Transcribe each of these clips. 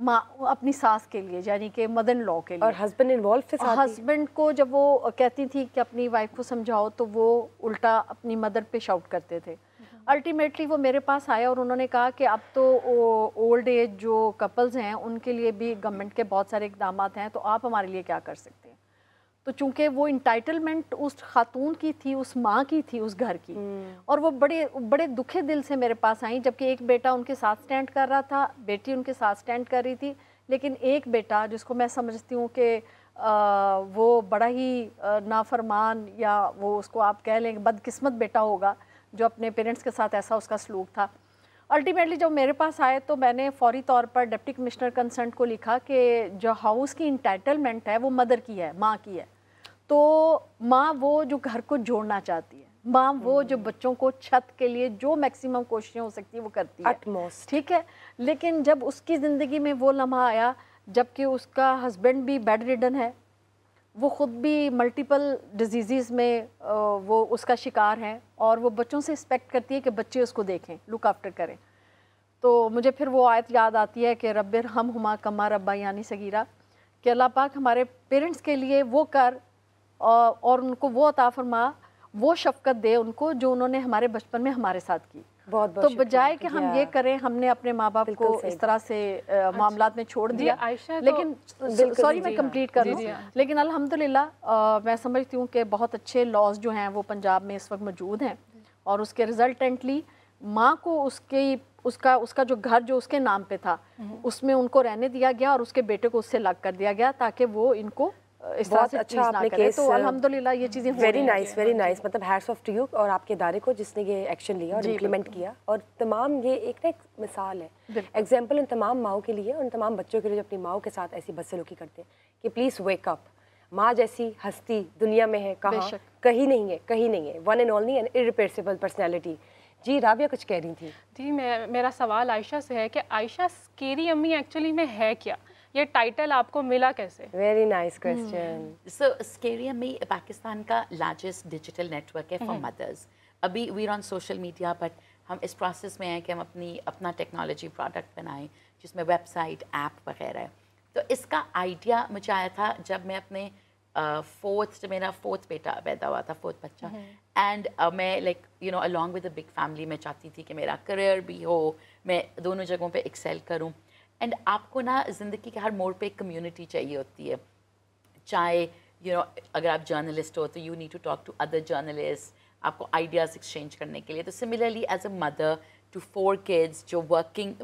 ماں اپنی ساس کے لیے یعنی کہ مدر ان لاء کے لیے. اور ہسبینڈ انوالو تھے ساتھ ہی؟ ہسبینڈ کو جب وہ کہتی تھی کہ اپنی وائف کو سمجھاؤ تو وہ الٹا اپنی مدر پہ شاؤٹ کرتے تھے. الٹیمیٹلی وہ میرے پاس آیا اور انہوں نے کہا کہ اب تو اولڈ ایج جو کپلز ہیں ان کے لیے بھی گورنمنٹ کے بہت سارے اقدامات ہیں, تو آپ ہمارے لیے کیا کر سکتے ہیں. تو چونکہ وہ انٹائٹلمنٹ اس خاتون کی تھی, اس ماں کی تھی, اس گھر کی, اور وہ بڑے دکھے دل سے میرے پاس آئیں, جبکہ ایک بیٹا ان کے ساتھ سٹینڈ کر رہا تھا, بیٹی ان کے ساتھ سٹینڈ کر رہی تھی, لیکن ایک بیٹا جس کو میں سمجھتی ہوں کہ وہ بڑا ہی نافرمان یا وہ اس کو آپ کہہ لیں کہ بدقسمت بیٹا ہوگا جو اپنے پیرنٹس کے ساتھ ایسا اس کا سلوک تھا. الٹیمیٹلی جب میرے پاس آئے تو میں نے فوری طور پر ڈپٹی کمشنر کنسرنٹ کو لکھا کہ جو ہاؤس کی انٹائٹلمنٹ ہے وہ مدر کی ہے, ماں کی ہے. تو ماں وہ جو گھر کو جوڑنا چاہتی ہے, ماں وہ جو بچوں کو چھت کے لیے جو میکسیمم کوششیں ہو سکتی ہیں وہ کرتی ہے, ٹھیک ہے. لیکن جب اس کی زندگی میں وہ لمحہ آیا جب کہ اس کا ہسبینڈ بھی بیڈ ریڈن ہے, وہ خود بھی ملٹیپل ڈیزیزز میں وہ اس کا شکار ہیں, اور وہ بچوں سے ایکسپیکٹ کرتی ہے کہ بچے اس کو دیکھیں, لک آفٹر کریں. تو مجھے پھر وہ آیت یاد آتی ہے کہ رب ارحمہما کما ربیانی صغیرہ, کہ اللہ پاک ہمارے پیرنٹس کے لیے وہ کر اور ان کو وہ عطا فرما, وہ شفقت دے ان کو جو انہوں نے ہمارے بچپن میں ہمارے ساتھ کی. تو بجائے کہ ہم یہ کریں, ہم نے اپنے ماں باپ کو اس طرح سے معاملات میں چھوڑ دیا. لیکن سوری میں کمپلیٹ کر لوں, لیکن الحمدللہ میں سمجھتی ہوں کہ بہت اچھے لاز جو ہیں وہ پنجاب میں اس وقت موجود ہیں, اور اس کے ریزلٹنٹلی ماں کو اس کا جو گھر جو اس کے نام پہ تھا اس میں ان کو رہنے دیا گیا, اور اس کے بیٹے کو اس سے الگ کر دیا گیا تاکہ وہ ان کو اس طرح سے اچھا آپ نے کیس. تو الحمدللہ یہ چیزیں ویری نائس, مطلب ہیٹس آف ٹو یو اور آپ کے ادارے کو جس نے یہ ایکشن لیا اور امپلیمنٹ کیا. اور تمام یہ ایک مثال ہے, ایگزامپل ان تمام ماؤں کے لیے, ان تمام بچوں کے لیے جو اپنی ماؤں کے ساتھ ایسی بدسلوکی کرتے ہیں کہ پلیز ویک اپ. ماں جیسی ہستی دنیا میں ہے کہاں؟ کہیں نہیں ہے, کہیں نہیں ہے. One and only and irreplaceable personality. جی رابعہ کچھ کہہ رہی تھی. جی میرا سوال عائشہ سے ہے کہ عائشہ اسکیری امی ایکچولی میں ہے کیا, یہ ٹائٹل آپ کو ملا کیسے؟ Very nice question. So scary امی پاکستان کا لارجسٹ ڈیجیٹل نیٹ ورک ہے فار مدرز. ابھی we are on social media, but ہم اس پروسیس میں ہیں کہ ہم اپنا ٹیکنالوجی پروڈکٹ بنائیں جس میں ویب سائٹ, ایپ وغیرہ ہے. تو اس کا آئیڈیا مجھے آیا تھا جب میں اپنے میرا فورتھ بیٹا پیدا ہوا تھا, فورتھ بچہ, اینڈ میں like along with a big family میں چاہتی تھی کہ میرا کریئر بھی ہو, میں دونوں جگہوں پہ ایکسیل کروں. اینڈ آپ کو نا زندگی کے ہر موڑ پہ ایک کمیونٹی چاہیے ہوتی ہے, چاہے اگر آپ جرنلسٹ ہو تو you need to talk to other journalist, آپ کو آئیڈیاز ایکسچینج کرنے کے لیے. تو similarly as a mother to 4 kids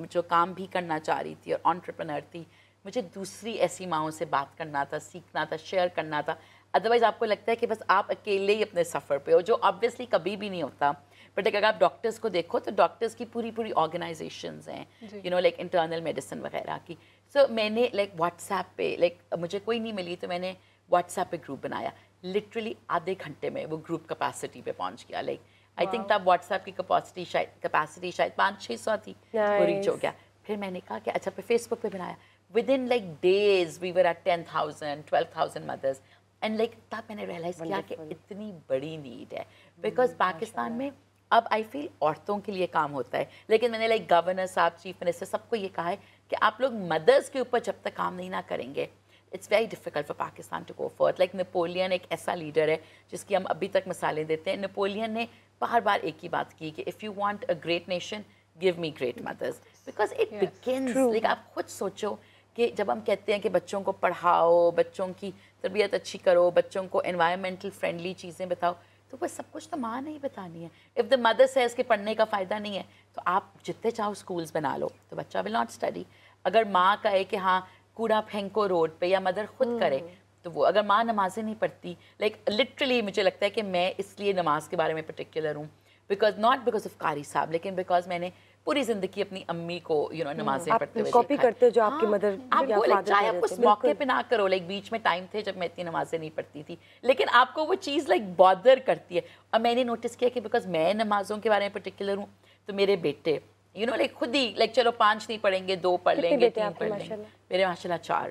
جو کام بھی کرنا چاہ رہی تھی اور انٹرپرنر تھی, مجھے دوسری ایسی ماؤں سے بات کرنا تھا, سیکھنا تھا, شیئر کرنا تھا. ادروائز آپ کو لگتا ہے کہ بس آپ اکیلے ہی اپنے سفر پہ ہو, جو آبویسلی کبھی بھی نہیں ہوتا. بٹ اگر آپ ڈاکٹرس کو دیکھو تو ڈاکٹرس کی پوری آرگنائزیشنز ہیں, لائک انٹرنل میڈیسن وغیرہ کی. سو میں نے لائک واٹس ایپ پہ, لائک مجھے کوئی نہیں ملی تو میں نے واٹس ایپ پہ گروپ بنایا. لٹرلی آدھے گھنٹے میں وہ گروپ کیپیسٹی پہ پہنچ گیا. لائک آئی تھنک تب واٹس ایپ کی کیپیسٹی شاید 500-600 تھی, وہ ریچ ہو گیا. پھر میں نے کہا کہ اچھا پھر فیس بک پہ بنایا. Within like days we were at 10,000 12,000 مدرس. اینڈ لائک تب میں نے ریئلائز کیا کہ اتنی بڑی نیڈ ہے, بیکاز پاکستان میں اب آئی فیل عورتوں کے لیے کام ہوتا ہے, لیکن میں نے لائک گورنر صاحب, چیف منسٹر, سب کو یہ کہا ہے کہ آپ لوگ مدرس کے اوپر جب تک کام نہیں نہ کریں گے, it's very difficult for Pakistan to go forth. Like Napoleon ایک ایسا لیڈر ہے جس کی ہم ابھی تک مثالیں دیتے ہیں. نیپولین نے بار ایک ہی بات کی کہ if you want a great nation give me great مدرس, بیکاز اٹ بگنز. لائک آپ خود سوچو کہ جب ہم کہتے ہیں کہ بچوں کو پڑھاؤ, بچوں کی تربیت اچھی کرو, بچوں کو انوائرمنٹل فرینڈلی چیزیں بتاؤ, تو وہ سب کچھ تو ماں نے ہی بتانی ہے. اف دا مدر سیز کہ پڑھنے کا فائدہ نہیں ہے تو آپ جتنے چاہو اسکولس بنا لو, تو بچہ ول ناٹ اسٹڈی. اگر ماں کہے کہ ہاں کوڑا پھینکو روڈ پہ, یا مدر خود کرے, تو وہ اگر ماں نمازیں نہیں پڑھتی, لائک لٹرلی مجھے لگتا ہے کہ میں اس لیے نماز کے بارے میں پرٹیکولر ہوں, بیکاز ناٹ بیکاز آف قاری صاحب, لیکن بیکاز میں نے پوری زندگی اپنی امی کو نمازیں پڑھتے ہوئے کاپی کرتے ہو جو آپ کی مدر یا فادر. چاہے آپ اس موقع پہ نہ کرو, لائک بیچ میں ٹائم تھے جب میں اتنی نمازیں نہیں پڑھتی تھی, لیکن آپ کو وہ چیز لائک بادر کرتی ہے. اور میں نے نوٹس کیا کہ بیکاز میں نمازوں کے بارے میں پرٹیکولر ہوں, تو میرے بیٹے لائک خود ہی لائک چلو 5 نہیں پڑھیں گے, 2 پڑھ لیں گے, 3 پڑھ لیں گے. میرے ماشاء اللہ 4.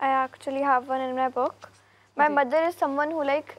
I actually have one in my book. My mother is someone who like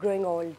growing old.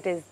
it is.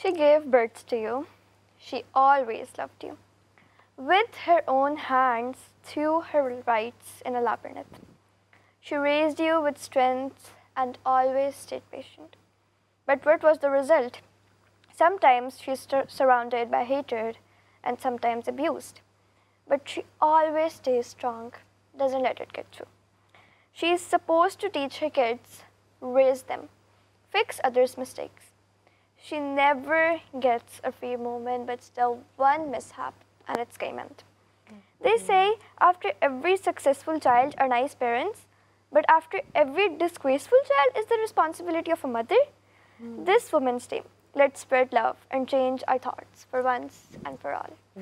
She gave birth to you. She always loved you. With her own hands, threw her rights in a labyrinth. She raised you with strength and always stayed patient. But what was the result? Sometimes she surrounded by hatred and sometimes abused. But she always stays strong, doesn't let it get through. She is supposed to teach her kids, raise them, fix others' mistakes. She never gets a free moment, but still one mishap and it's game end. They say after every successful child are nice parents, but after every disgraceful child is the responsibility of a mother. This woman's team, let's spread love and change our thoughts for once and for all.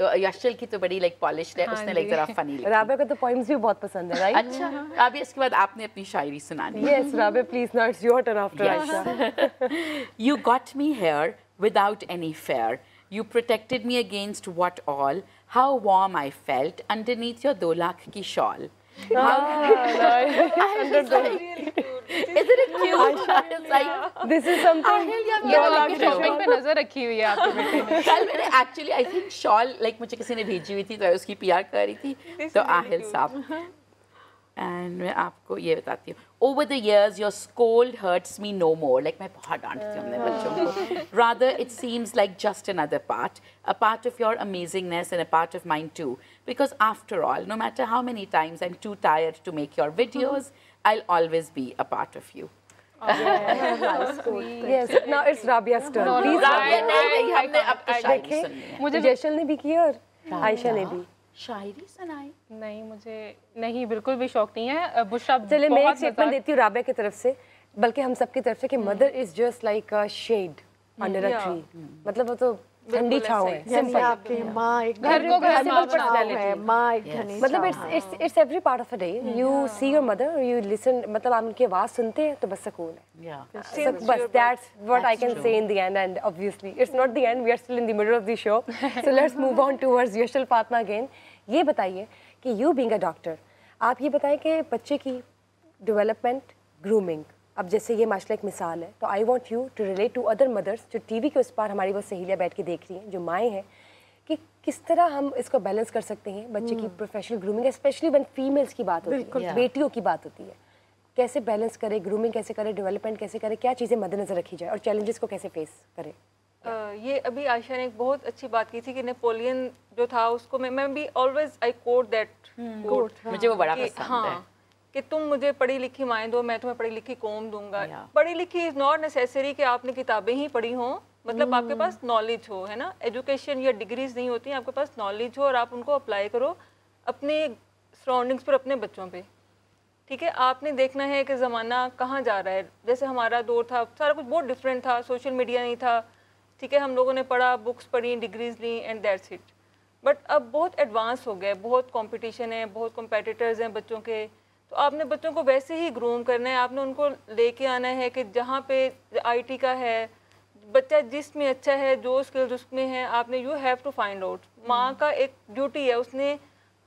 تو یشل کی تو بڑی like polished ہے, اس نے like ذرا فنی لکھی. رابعہ کو تو پوئمز بھی بہت پسند ہے, رائٹ؟ اچھا, رابعہ اس کے بعد آپ نے اپنی شاعری سنانی. Yes, Rabia, please, now it's your turn after Aisha. You got me here without any fear. You protected me against what all. How warm I felt underneath your 2 lakh ki shawl. Isn't it cute? Like, This is something. یہ تو آپ کی shopping پہ نظر رکھی ہوئی ہے آپ کے بیٹے نے. کل میں نے ایکچولی آئی تھنک شال لائک مجھے کسی نے بھیجی ہوئی تھی تو اس کی پی آر کر رہی تھی, تو آہل صاحب. اینڈ میں آپ کو یہ بتاتی ہوں, over the years your scold hurts me no more. Like میں بہت ڈانٹتی ہوں اپنے بچوں کو. Rather it seems like just under part, a part of your amazingness and a part of mine too. Because after all, no matter how many times I'm too tired to make your videos, I'll always be a part of you. Yes, now it's Rabia's turn. Please, Rabia نہیں, ہم نے اب تو شاعری سننی ہے. مجھے جیشل نے بھی کیا اور عائشہ نے بھی. شاعری سنائی. نہیں, مجھے نہیں, بالکل بھی شوق نہیں ہے. بشرا چلے میں ایک اسٹیٹمنٹ دیتی ہوں رابعہ کی طرف سے, بلکہ ہم سب کی طرف سے, کہ mother is just like a shade under a tree. مطلب وہ تو ٹھنڈی چھاؤں ہے, سمپل. آپ کی ماں ایک گھر کو گھر ہے, ماں ایک گھنی مطلب it's every part of a day. You see your mother, you listen, مطلب آپ ان کی آواز سنتے ہیں تو بس سکون ہے. بس that's what I can say in the end. And obviously it's not the end, we are still in the middle of the show. So let's move on towards Yashal Fatma again. یہ بتائیے کہ you being a doctor, آپ یہ بتائیں کہ بچے کی development, grooming, اب جیسے یہ ماشاء اللہ ایک مثال ہے, تو I want you to relate to other mothers جو ٹی وی کے اس پار ہماری وہ سہیلیاں بیٹھ کے دیکھ رہی ہیں, جو مائیں ہیں, کہ کس طرح ہم اس کو بیلنس کر سکتے ہیں بچے کی professional grooming, especially one families کی بات ہوتی ہے, بیٹیوں کی بات ہوتی ہے, کیسے بیلنس کرے, گرومنگ کیسے کرے, ڈیولپمنٹ کیسے کرے, کیا چیزیں مد نظر رکھی جائے, اور چیلنجز کو کیسے فیس کرے. یہ ابھی عائشہ نے ایک بہت اچھی بات کی تھی کہ نیپولین جو تھا اس کو میں بھی آلویز آئی کوٹ دیٹ کوٹ, مجھے وہ بڑا پسند ہے کہ تم مجھے پڑھی لکھی مائیں دو, میں تمہیں پڑھی لکھی قوم دوں گا. پڑھی لکھی از ناٹ نیسیسری کہ آپ نے کتابیں ہی پڑھی ہوں, مطلب آپ کے پاس نالج ہو, ہے نا. ایجوکیشن یا ڈگریز نہیں ہوتی ہیں, آپ کے پاس نالج ہو اور آپ ان کو اپلائی کرو اپنے سراؤنڈنگس پر, اپنے بچوں پہ. ٹھیک ہے, آپ نے دیکھنا ہے کہ زمانہ کہاں جا رہا ہے. جیسے ہمارا دور تھا, سارا کچھ بہت ڈفرینٹ تھا, سوشل میڈیا نہیں تھا, ٹھیک ہے, ہم لوگوں نے پڑھا, بکس پڑھی, ڈگریز لیں, اینڈ دیٹس اٹ. بٹ اب بہت ایڈوانس ہو گئے, بہت کمپٹیشن ہے, بہت کمپیٹیٹرز ہیں بچوں کے. تو آپ نے بچوں کو ویسے ہی گروم کرنا ہے, آپ نے ان کو لے کے آنا ہے کہ جہاں پہ آئی ٹی کا ہے, بچہ جس میں اچھا ہے, جو اسکلز اس میں ہیں, آپ نے you have to find out. ماں کا ایک ڈیوٹی ہے, اس نے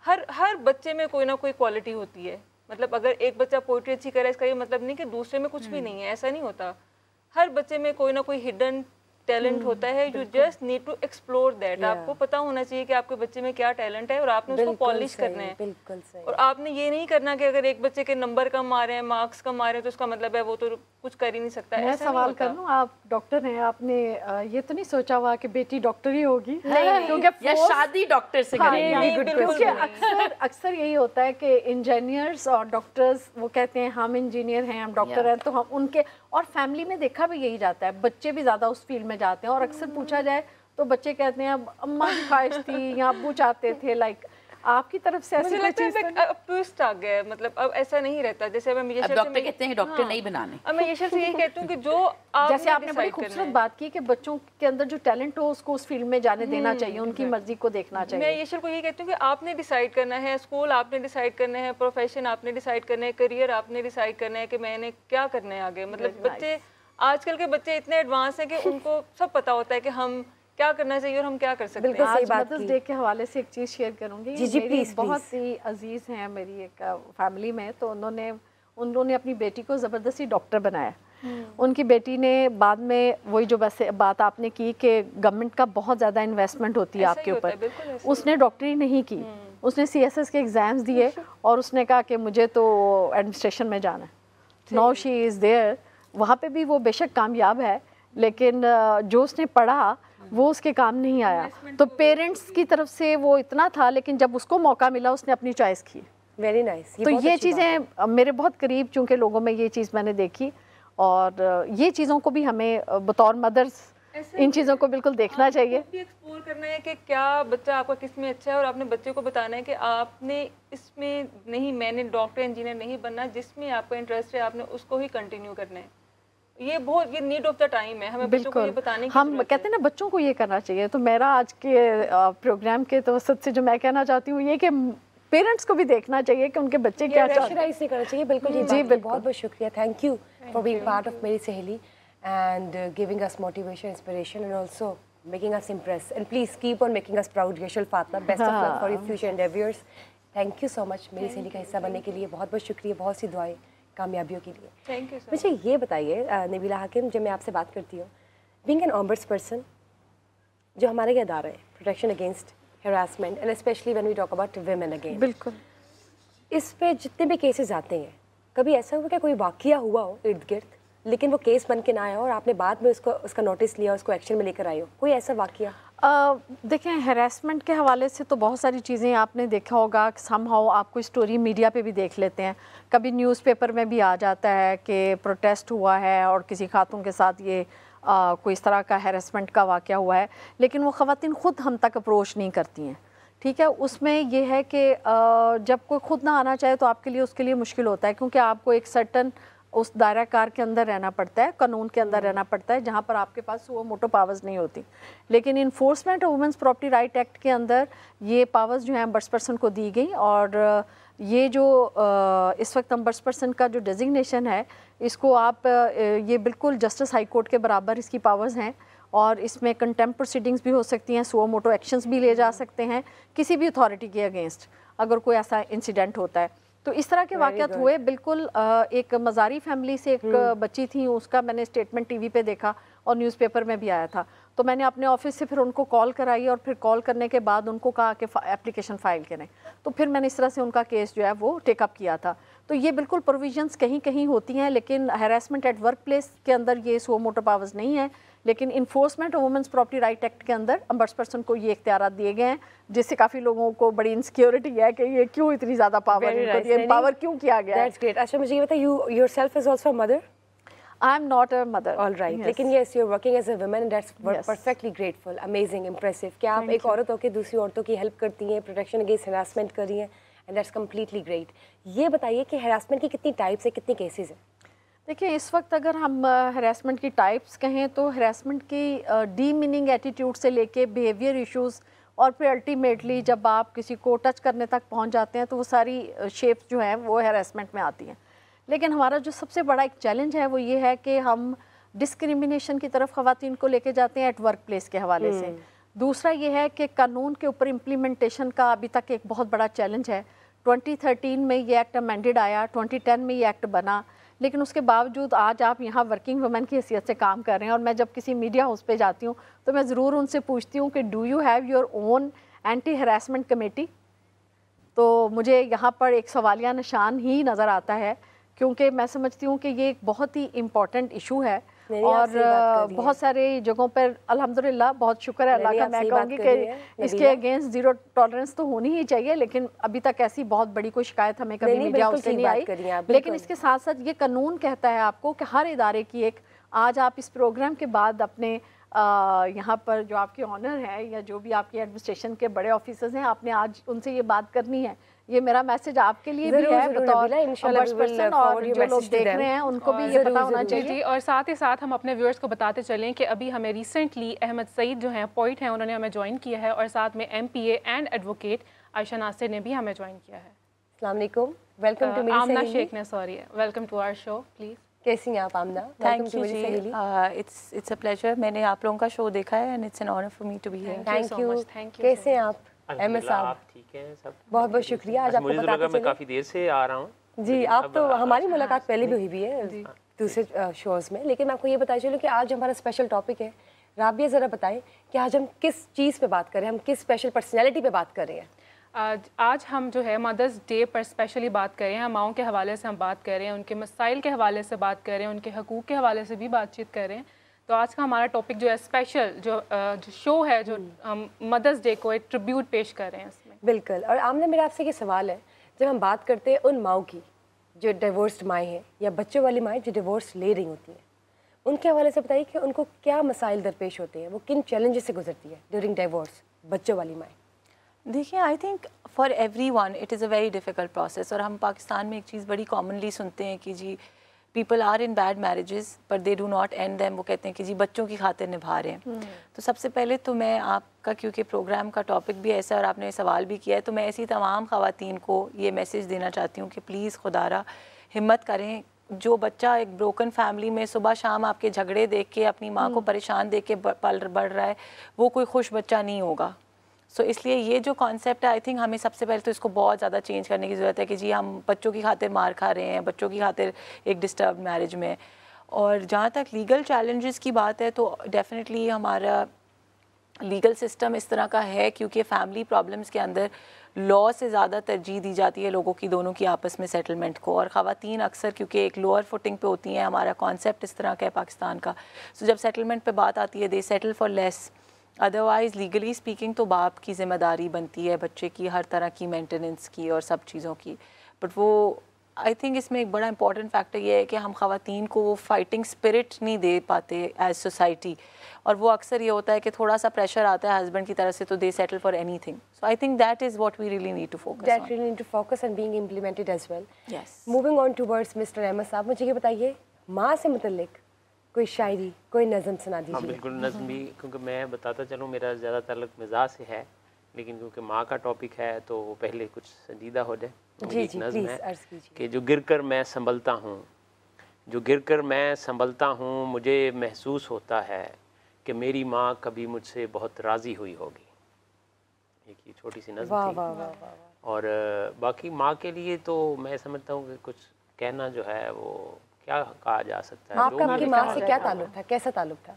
ہر بچے میں کوئی نہ کوئی کوالٹی ہوتی ہے. مطلب اگر ایک بچہ پوئٹری اچھی کرے, اس کا یہ مطلب نہیں کہ دوسرے میں کچھ بھی نہیں ہے, ایسا نہیں ہوتا. ہر بچے میں کوئی نہ کوئی ہڈن ٹیلنٹ ہوتا ہے. You just need to explore that. آپ کو پتا ہونا چاہیے کہ آپ کے بچے میں کیا ٹیلنٹ ہے, اور آپ نے اس کو پالش کرنا ہے. بالکل صحیح. اور آپ نے یہ نہیں کرنا کہ اگر ایک بچے کے نمبر کم آ رہے ہیں, مارکس کم آ رہے ہیں, تو اس کا مطلب ہے وہ تو کچھ کر ہی نہیں سکتا. میں سوال کر لوں, آپ ڈاکٹر ہیں, آپ نے یہ تو نہیں سوچا ہوا کہ بیٹی ڈاکٹر ہی ہوگی, یا شادی ڈاکٹر سے کریں گے؟ کیونکہ اکثر یہی ہوتا ہے کہ انجینئرس اور ڈاکٹرز وہ کہتے ہیں ہم انجینئر ہیں, ہم ڈاکٹر ہیں, تو ہم ان کے, اور فیملی میں دیکھا بھی یہی جاتا ہے, بچے بھی زیادہ اس فیلڈ میں جاتے ہیں. اور اکثر پوچھا جائے تو بچے کہتے ہیں اب اماں کی خواہش تھی یا ابو چاہتے تھے. لائک آپ کی طرف سے ایسی کوئی چیز اب ٹوسٹ آ گیا ہے, مطلب اب ایسا نہیں رہتا. جیسے میں ڈاکٹر کہتے ہیں ڈاکٹر نہیں بنانے. اب میں یشل سے یہی کہتی ہوں کہ جو جیسے آپ نے بڑی خوبصورت بات کی کہ بچوں کے اندر جو ٹیلنٹ ہو اس کو اس فیلڈ میں جانے دینا چاہیے, ان کی مرضی کو دیکھنا چاہیے. میں یشل کو یہی کہتی ہوں کہ آپ نے ڈیسائیڈ کرنا ہے, اسکول آپ نے ڈیسائیڈ کرنا ہے, پروفیشن آپ نے ڈیسائیڈ کرنا ہے, کریئر آپ نے ڈیسائیڈ کرنا ہے کہ میں نے کیا کرنا ہے آگے. مطلب بچے, آج کل کے بچے اتنے ایڈوانس ہیں کہ ان کو سب پتا ہوتا ہے کہ ہم کیا کرنا چاہیے اور ہم کیا کر سکتے ہیں. آج مدرس ڈے کے حوالے سے ایک چیز شیئر کروں گی. میری بہت ہی عزیز ہیں میری ایک فیملی میں, تو انہوں نے اپنی بیٹی کو زبردستی ڈاکٹر بنایا. ان کی بیٹی نے بعد میں وہی جو ویسے بات آپ نے کی کہ گورنمنٹ کا بہت زیادہ انویسٹمنٹ ہوتی ہے آپ کے اوپر, اس نے ڈاکٹری نہیں کی, اس نے CSS کے ایگزامز دیے اور اس نے کہا کہ مجھے تو ایڈمنسٹریشن میں جانا ہے. Now she is there. وہاں پہ بھی وہ بے شک کامیاب ہے, لیکن جو اس نے پڑھا وہ اس کے کام نہیں آیا. تو پیرنٹس کی طرف سے وہ اتنا تھا, لیکن جب اس کو موقع ملا اس نے اپنی چوائس کی. Very nice. تو یہ چیزیں میرے بہت قریب, چونکہ لوگوں میں یہ چیز میں نے دیکھی, اور یہ چیزوں کو بھی ہمیں بطور مدرس ان چیزوں کو بالکل دیکھنا چاہیے. ایکسپلور کرنا ہے کہ کیا بچہ آپ کا کس میں اچھا ہے, اور آپ نے بچے کو بتانا ہے کہ آپ نے اس میں نہیں, میں نے ڈاکٹر انجینئر نہیں بننا, جس میں آپ کا انٹرسٹ ہے آپ نے اس کو ہی کنٹینیو کرنا ہے. یہ بہت یہ نیڈ آف دا ٹائم ہے ہمیں بچوں کو یہ بتانے کی ہم کہتے ہیں نا بچوں کو یہ کرنا چاہیے. تو میرا آج کے پروگرام کے توسط سے جو میں کہنا چاہتی ہوں یہ کہ پیرنٹس کو بھی دیکھنا چاہیے کہ ان کے بچے کیا چاہتے ہیں. پریشرائز نہیں کرنا چاہیے. بالکل جی بالکل. بہت بہت شکریہ. Thank you for being part of Meri Saheli and giving us motivation, inspiration and also making us impress, and please keep on making us proud. Yashul Fatma, best of luck for your future endeavors. Thank you so much میری سہیلی کا حصہ بننے کے لیے. بہت بہت شکریہ. بہت سی دعائیں کامیابیوں کے لیے. Thank you sir. مجھے یہ بتائیے نبیلہ حاکم, جب میں آپ سے بات کرتی ہوں, بینگ این آمبرس پرسن, جو ہمارے یہ ادارہ ہے protection against harassment and especially when we talk about women again, بالکل اس پہ جتنے بھی کیسز آتے ہیں, کبھی ایسا ہوا کہ کوئی واقعہ ہوا ہو ارد گرد لیکن وہ کیس بن کے نہ آیا ہو اور آپ نے بعد میں اس کا نوٹس لیا, اس کو ایکشن میں لے کر آئے ہو, کوئی ایسا واقعہ؟ دیکھیں ہیراسمنٹ کے حوالے سے تو بہت ساری چیزیں آپ نے دیکھا ہوگا, سم ہاؤ آپ کوئی اسٹوری میڈیا پہ بھی دیکھ لیتے ہیں, کبھی نیوز پیپر میں بھی آ جاتا ہے کہ پروٹیسٹ ہوا ہے اور کسی خاتون کے ساتھ یہ کوئی اس طرح کا ہیراسمنٹ کا واقعہ ہوا ہے, لیکن وہ خواتین خود ہم تک اپروچ نہیں کرتی ہیں. ٹھیک ہے, اس میں یہ ہے کہ جب کوئی خود نہ آنا چاہے تو آپ کے لیے اس کے لیے مشکل ہوتا ہے, کیونکہ آپ کو ایک سرٹن اس دائرہ کار کے اندر رہنا پڑتا ہے, قانون کے اندر رہنا پڑتا ہے, جہاں پر آپ کے پاس وہ موٹو پاورز نہیں ہوتی. لیکن enforcement women's property right act کے اندر یہ پاورز جو ہیں امبرس پرسن کو دی گئی, اور یہ جو اس وقت امبرس پرسن کا جو ڈیزگنیشن ہے اس کو آپ یہ بالکل جسٹس ہائی کورٹ کے برابر اس کی پاورز ہیں, اور اس میں کنٹیمپٹ پروسیڈنگز بھی ہو سکتی ہیں, سو موٹو ایکشنز بھی لے جا سکتے ہیں کسی بھی اتھارٹی کے اگینسٹ اگر کوئی ایسا انسیڈنٹ ہوتا ہے. تو اس طرح کے واقعات ہوئے. بالکل ایک مزاری فیملی سے ایک بچی تھی, اس کا میں نے اسٹیٹمنٹ ٹی وی پہ دیکھا اور نیوز پیپر میں بھی آیا تھا, تو میں نے اپنے آفس سے پھر ان کو کال کرائی اور پھر کال کرنے کے بعد ان کو کہا کہ اپلیکیشن فائل کریں, تو پھر میں نے اس طرح سے ان کا کیس جو ہے وہ ٹیک اپ کیا تھا. تو یہ بالکل پروویژنس کہیں کہیں ہوتی ہیں, لیکن ہیراسمنٹ ایٹ ورک پلیس کے اندر یہ سو موٹو پاورز نہیں ہے, لیکن enforcement women's property right act کے اندر امبرس پرسن کو یہ اختیارات دیے گئے ہیں, جس سے کافی لوگوں کو بڑی انسیکیورٹی ہے کہ یہ کیوں اتنی زیادہ پاور کیوں کیا گیا ہے. That's great. اچھا مجھے یہ بتائیں, you yourself is also a mother? I am not a mother. All right. لیکن yes, you're working as a woman and that's perfectly grateful, amazing, impressive. کہ آپ ایک عورت ہو کے دوسری عورتوں کی ہیلپ کرتی ہیں, پروٹیکشن اگینسٹ ہراسمنٹ کر رہی ہیں, and that's completely great. یہ بتائیے کہ ہراسمنٹ کی کتنی ٹائپس ہیں, کتنی کیسز ہیں؟ دیکھیں اس وقت اگر ہم ہراسمنٹ کی ٹائپس کہیں تو ہراسمنٹ کی ڈی میننگ ایٹیٹیوڈ سے لے کے بیہیویئر ایشوز, اور پھر الٹیمیٹلی جب آپ کسی کو ٹچ کرنے تک پہنچ جاتے ہیں تو وہ ساری شیپس جو ہیں وہ ہراسمنٹ میں آتی ہیں. لیکن ہمارا جو سب سے بڑا ایک چیلنج ہے وہ یہ ہے کہ ہم ڈسکریمنیشن کی طرف خواتین کو لے کے جاتے ہیں ایٹ ورک پلیس کے حوالے سے. دوسرا یہ ہے کہ قانون کے اوپر امپلیمنٹیشن کا ابھی تک ایک بہت بڑا چیلنج ہے. 2013 میں یہ ایکٹ امینڈڈ آیا, 2010 میں یہ ایکٹ بنا, لیکن اس کے باوجود آج آپ یہاں ورکنگ وومن کی حیثیت سے کام کر رہے ہیں, اور میں جب کسی میڈیا ہاؤس پہ جاتی ہوں تو میں ضرور ان سے پوچھتی ہوں کہ do you have your own anti harassment committee. تو مجھے یہاں پر ایک سوالیہ نشان ہی نظر آتا ہے, کیونکہ میں سمجھتی ہوں کہ یہ ایک بہت ہی امپورٹنٹ ایشو ہے, اور بہت سارے جگہوں پر الحمدللہ بہت شکر ہے اللہ کا, میں کہوں گی کہ اس کے اگینسٹ زیرو ٹالرنس تو ہونی ہی چاہیے, لیکن ابھی تک ایسی بہت بڑی کوئی شکایت ہمیں کبھی میڈیا ہاؤس سے نہیں آئی. لیکن اس کے ساتھ ساتھ یہ قانون کہتا ہے آپ کو کہ ہر ادارے کی ایک, آج آپ اس پروگرام کے بعد اپنے یہاں پر جو آپ کے آنر ہیں یا جو بھی آپ کی ایڈمنسٹریشن کے بڑے آفیسرز ہیں, آپ نے آج ان سے یہ بات کرنی ہے. یہ میرا میسج آپ کے لیے بھی ہے بطور امبرس پرسن, اور جو لوگ دیکھ رہے ہیں ان کو بھی یہ پتہ ہونا چاہیے. جی, اور ساتھ ہی ساتھ ہم اپنے ویورز کو بتاتے چلیں کہ ابھی ہمیں ریسنٹلی احمد سعید جو ہیں پوئٹ ہیں, انہوں نے ہمیں جوائن کیا ہے, اور ساتھ میں MPA اینڈ ایڈوکیٹ عائشہ ناصر نے بھی ہمیں جوائن کیا ہے. السلام علیکم, welcome to marry Amna Shaikh نے, sorry, welcome to our show. Please کیسی ہیں آپ آمنہ؟ تھینک یو جی, اٹس اے پلیجر. میں نے آپ لوگوں کا شو دیکھا ہے and it's an honour for me to be here. Thank you. کیسے ہیں آپ احمد صاحب؟ ٹھیک ہے سب, بہت بہت شکریہ. آج آپ کو بتاتے چلیں, میں کافی دیر سے آ رہا ہوں. جی, آپ تو ہماری ملاقات پہلے بھی ہوئی بھی ہے دوسرے شوز میں, لیکن میں آپ کو یہ بتایا چلوں کہ آج ہمارا اسپیشل ٹاپک ہے. رابعہ ذرا بتائیں کہ آج ہم کس چیز پہ بات کر رہے ہیں, ہم کس اسپیشل پرسنالٹی پہ بات کر رہے ہیں؟ آج ہم جو ہے مدرس ڈے پر اسپیشلی بات کر رہے ہیں, ماؤں کے حوالے سے ہم بات کر رہے ہیں, ان کے مسائل کے حوالے سے بات کر رہے ہیں, ان کے حقوق کے حوالے سے بھی بات چیت کر رہے ہیں. تو آج کا ہمارا ٹاپک جو ہے اسپیشل جو شو ہے, جو ہم مدرس ڈے کو ایک ٹریبیوٹ پیش کر رہے ہیں اس میں. بالکل. اور آمنہ میرا آپ سے یہ سوال ہے, جب ہم بات کرتے ہیں ان ماؤں کی جو ڈیورسڈ مائیں ہیں یا بچوں والی مائیں جو ڈیورس لے رہی ہوتی ہیں, ان کے حوالے سے بتائیے کہ ان کو کیا مسائل درپیش ہوتے ہیں, وہ کن چیلنجز سے گزرتی ہے ڈیورنگ ڈیورس بچوں والی مائیں؟ دیکھیں, I think for every one it is a very difficult process. اور ہم پاکستان میں ایک چیز بڑی کامنلی سنتے ہیں کہ جی people are in bad marriages but they do not end them. وہ کہتے ہیں کہ جی بچوں کی خاطر نبھا رہے ہیں. تو سب سے پہلے تو میں آپ کا کیونکہ پروگرام کا ٹاپک بھی ایسا اور آپ نے سوال بھی کیا ہے تو میں ایسی تمام خواتین کو یہ میسیج دینا چاہتی ہوں کہ پلیز خدا را ہمت کریں. جو بچہ ایک بروکن فیملی میں صبح شام آپ کے جھگڑے دیکھ کے اپنی ماں کو پریشان دیکھ کے بڑھ رہا ہے وہ کوئی خوش بچہ نہیں ہوگا. سو اس لیے یہ جو کانسیپٹ ہے آئی تھنک ہمیں سب سے پہلے تو اس کو بہت زیادہ چینج کرنے کی ضرورت ہے کہ جی ہم بچوں کی خاطر مار کھا رہے ہیں, بچوں کی خاطر ایک ڈسٹربڈ میرج میں. اور جہاں تک لیگل چیلنجز کی بات ہے تو ڈیفینیٹلی ہمارا لیگل سسٹم اس طرح کا ہے کیونکہ فیملی پرابلمس کے اندر لاء سے زیادہ ترجیح دی جاتی ہے لوگوں کی دونوں کی آپس میں سیٹلمنٹ کو, اور خواتین اکثر کیونکہ ایک لوور فوٹنگ پہ ہوتی ہیں, ہمارا کانسیپٹ اس طرح کا ہے پاکستان کا. سو جب سیٹلمنٹ پہ بات آتی ہے they settle for less, otherwise legally speaking تو باپ کی ذمہ داری بنتی ہے بچے کی ہر طرح کی مینٹیننس کی اور سب چیزوں کی. بٹ وہ آئی تھنک اس میں ایک بڑا امپورٹنٹ فیکٹر یہ ہے کہ ہم خواتین کو وہ فائٹنگ اسپرٹ نہیں دے پاتے ایز سوسائٹی, اور وہ اکثر یہ ہوتا ہے کہ تھوڑا سا پریشر آتا ہے ہسبینڈ کی طرف سے تو دے settle for any thing. So I think that is what we really need to focus That really need to focus on being implemented as well. Yes. Moving on towards Mr. Ahmed صاحب, مجھے یہ بتائیے ماں سے متعلق کوئی شاعری کوئی نظم سنا ہاں دیجیے. بالکل نظم بھی, کیونکہ میں بتاتا چلوں میرا زیادہ تعلق مزاح سے ہے, لیکن کیونکہ ماں کا ٹاپک ہے تو وہ پہلے کچھ سنجیدہ ہو جائے. جی ایک جی نظم پلیز ہے عرض کیجیے. کہ جو گر کر میں سنبھلتا ہوں, جو گر کر میں سنبھلتا ہوں مجھے محسوس ہوتا ہے کہ میری ماں کبھی مجھ سے بہت راضی ہوئی ہوگی. ایک یہ چھوٹی سی نظم واہ تھی. واہ واہ واہ. اور باقی ماں کے لیے تو میں سمجھتا ہوں کہ کچھ کہنا جو ہے وہ کیا کہا جا سکتا ہے. آپ کا لوگ آپ کی یہ ماں کہا سے جاتا کیا ہے. تعلق تھا, کیسا تعلق تھا؟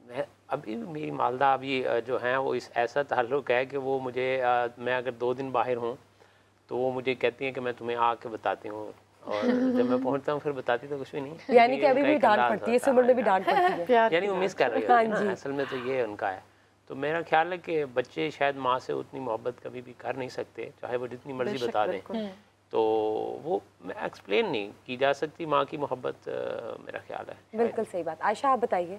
میں ابھی میری والدہ ابھی جو ہیں وہ اس ایسا تعلق ہے کہ وہ مجھے میں اگر 2 دن باہر ہوں تو وہ مجھے کہتی ہیں کہ میں تمہیں آ کے بتاتی ہوں, اور جب میں پہنچتا ہوں پھر بتاتی تو کچھ بھی نہیں. یعنی کہ ابھی بھی ڈانٹ پڑتی ہے, اس عمر میں بھی ڈانٹ پڑتی ہے. یعنی وہ مس کر رہی ہوتی ہے نا, اصل میں تو یہ ان کا ہے. تو میرا خیال ہے کہ بچے شاید ماں سے اتنی محبت کبھی بھی کر نہیں سکتے چاہے وہ جتنی مرضی بتا دیں. تو وہ میں ایکسپلین نہیں کی جا سکتی ماں کی محبت, میرا خیال ہے. بالکل صحیح بات. عائشہ آپ بتائیے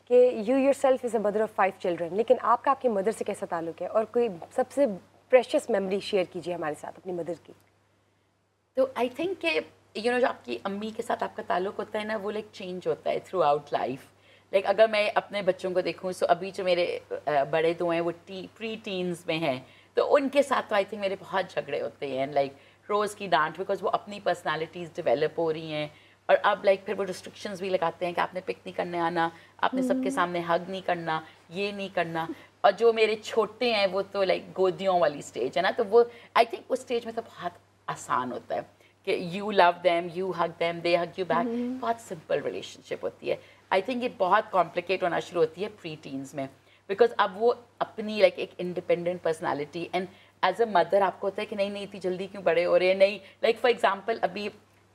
کہ you your self is a mother of 5 children, لیکن آپ کا آپ کی مدر سے کیسا تعلق ہے, اور کوئی سب سے پریشیس میموری شیئر کیجیے ہمارے ساتھ اپنی مدر کی. تو آئی تھنک کہ جو آپ کی امی کے ساتھ آپ کا تعلق ہوتا ہے نا وہ لائک چینج ہوتا ہے تھرو آؤٹ لائف. لائک اگر میں اپنے بچوں کو دیکھوں سو ابھی جو میرے بڑے 2 ہیں وہ پری ٹینز میں ہیں, تو ان کے ساتھ تو آئی تھنک میرے بہت جھگڑے ہوتے ہیں, لائک روز کی ڈانٹ, بیکاز وہ اپنی پرسنالٹیز ڈیولپ ہو رہی ہیں, اور اب لائک پھر وہ ریسٹرکشنز بھی لگاتے ہیں کہ آپ نے پک نہیں کرنے آنا, آپ نے سب کے سامنے ہگ نہیں کرنا, یہ نہیں کرنا. اور جو میرے چھوٹے ہیں وہ تو لائک گودیوں والی اسٹیج ہے نا, تو وہ آئی تھنک اس اسٹیج میں تو بہت آسان ہوتا ہے کہ you love them, you hug them, they hug you back. بہت سمپل ریلیشن شپ ہوتی ہے. آئی تھنک یہ بہت کمپلیکیٹ ہونا شروع ہوتی ہے پری ٹینز میں, بیکاز اب وہ اپنی لائک ایک independent personality, and as a mother آپ کو ہوتا ہے کہ نہیں اتنی جلدی کیوں بڑے ہو رہے ہیں. نہیں لائک فار ایگزامپل ابھی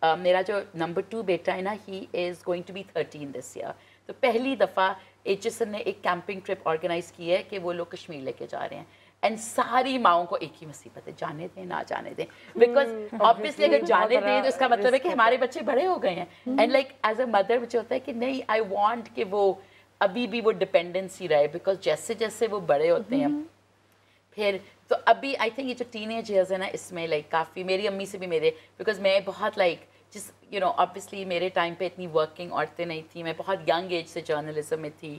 میرا جو نمبر 2 بیٹا ہے نا, he is going to be 13 this year. تو پہلی دفعہ ایچ نے ایک کیمپنگ ٹرپ آرگنائز کی ہے کہ وہ لوگ کشمیر لے کے جا رہے ہیں, اینڈ ساری ماؤں کو ایک ہی مصیبت ہے, جانے دیں نہ جانے دیں, بیکاز آبویسلی اگر جانے دیں تو اس کا مطلب ہے کہ ہمارے بچے بڑے ہو گئے ہیں. And like as a mother مجھے ہوتا ہے کہ نہیں, آئی وانٹ کہ وہ ابھی بھی وہ ڈپینڈنسی رہے, بیکاز جیسے جیسے وہ بڑے ہوتے ہیں پھر تو ابھی آئی تھنک یہ جو ٹین ایج ایئرز ہے نا اس میں لائک کافی میری امی سے بھی میرے, بیکاز میں بہت لائک جس آبویسلی میرے ٹائم پہ اتنی ورکنگ عورتیں نہیں تھیں, میں بہت ینگ ایج سے جرنلزم میں تھی,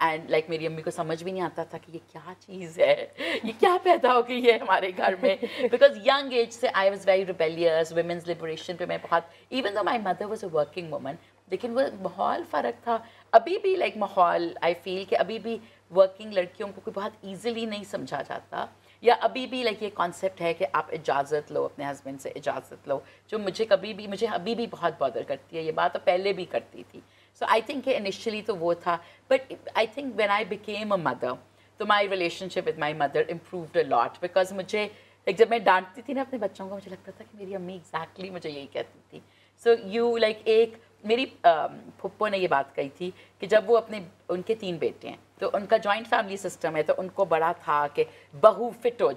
اینڈ لائک میری امی کو سمجھ بھی نہیں آتا تھا کہ یہ کیا چیز ہے, یہ کیا پیدا ہو گئی ہے ہمارے گھر میں, بیکاز ینگ ایج سے I was very rebellious. Women's liberation پہ میں بہت, even though my mother was a working woman, لیکن وہ ماحول فرق تھا. ابھی بھی لائک ماحول آئی فیل کہ ابھی بھی ورکنگ لڑکیوں کو کوئی بہت ایزیلی نہیں سمجھا جاتا, یا ابھی بھی لائک یہ کانسیپٹ ہے کہ آپ اجازت لو, اپنے ہسبینڈ سے اجازت لو, جو مجھے ابھی بھی بہت بادر کرتی ہے. یہ بات تو پہلے بھی کرتی تھی. سو آئی تھنک کہ انیشلی تو وہ تھا, but I think when I became a mother تو my relationship with my mother improved a lot, because مجھے لائک جب میں ڈانٹتی تھی نا اپنے بچوں کو, مجھے لگتا تھا کہ میری امی ایگزیکٹلی مجھے یہی کہتی تھی. سو یو لائک ایک میری پھپھو نے یہ بات کہی تھی کہ جب وہ ان کے 3 بیٹے ہیں تو ان کا جوائنٹ فیملی سسٹم ہے, تو ان کو بڑا تھا کہ بہو فٹ ہو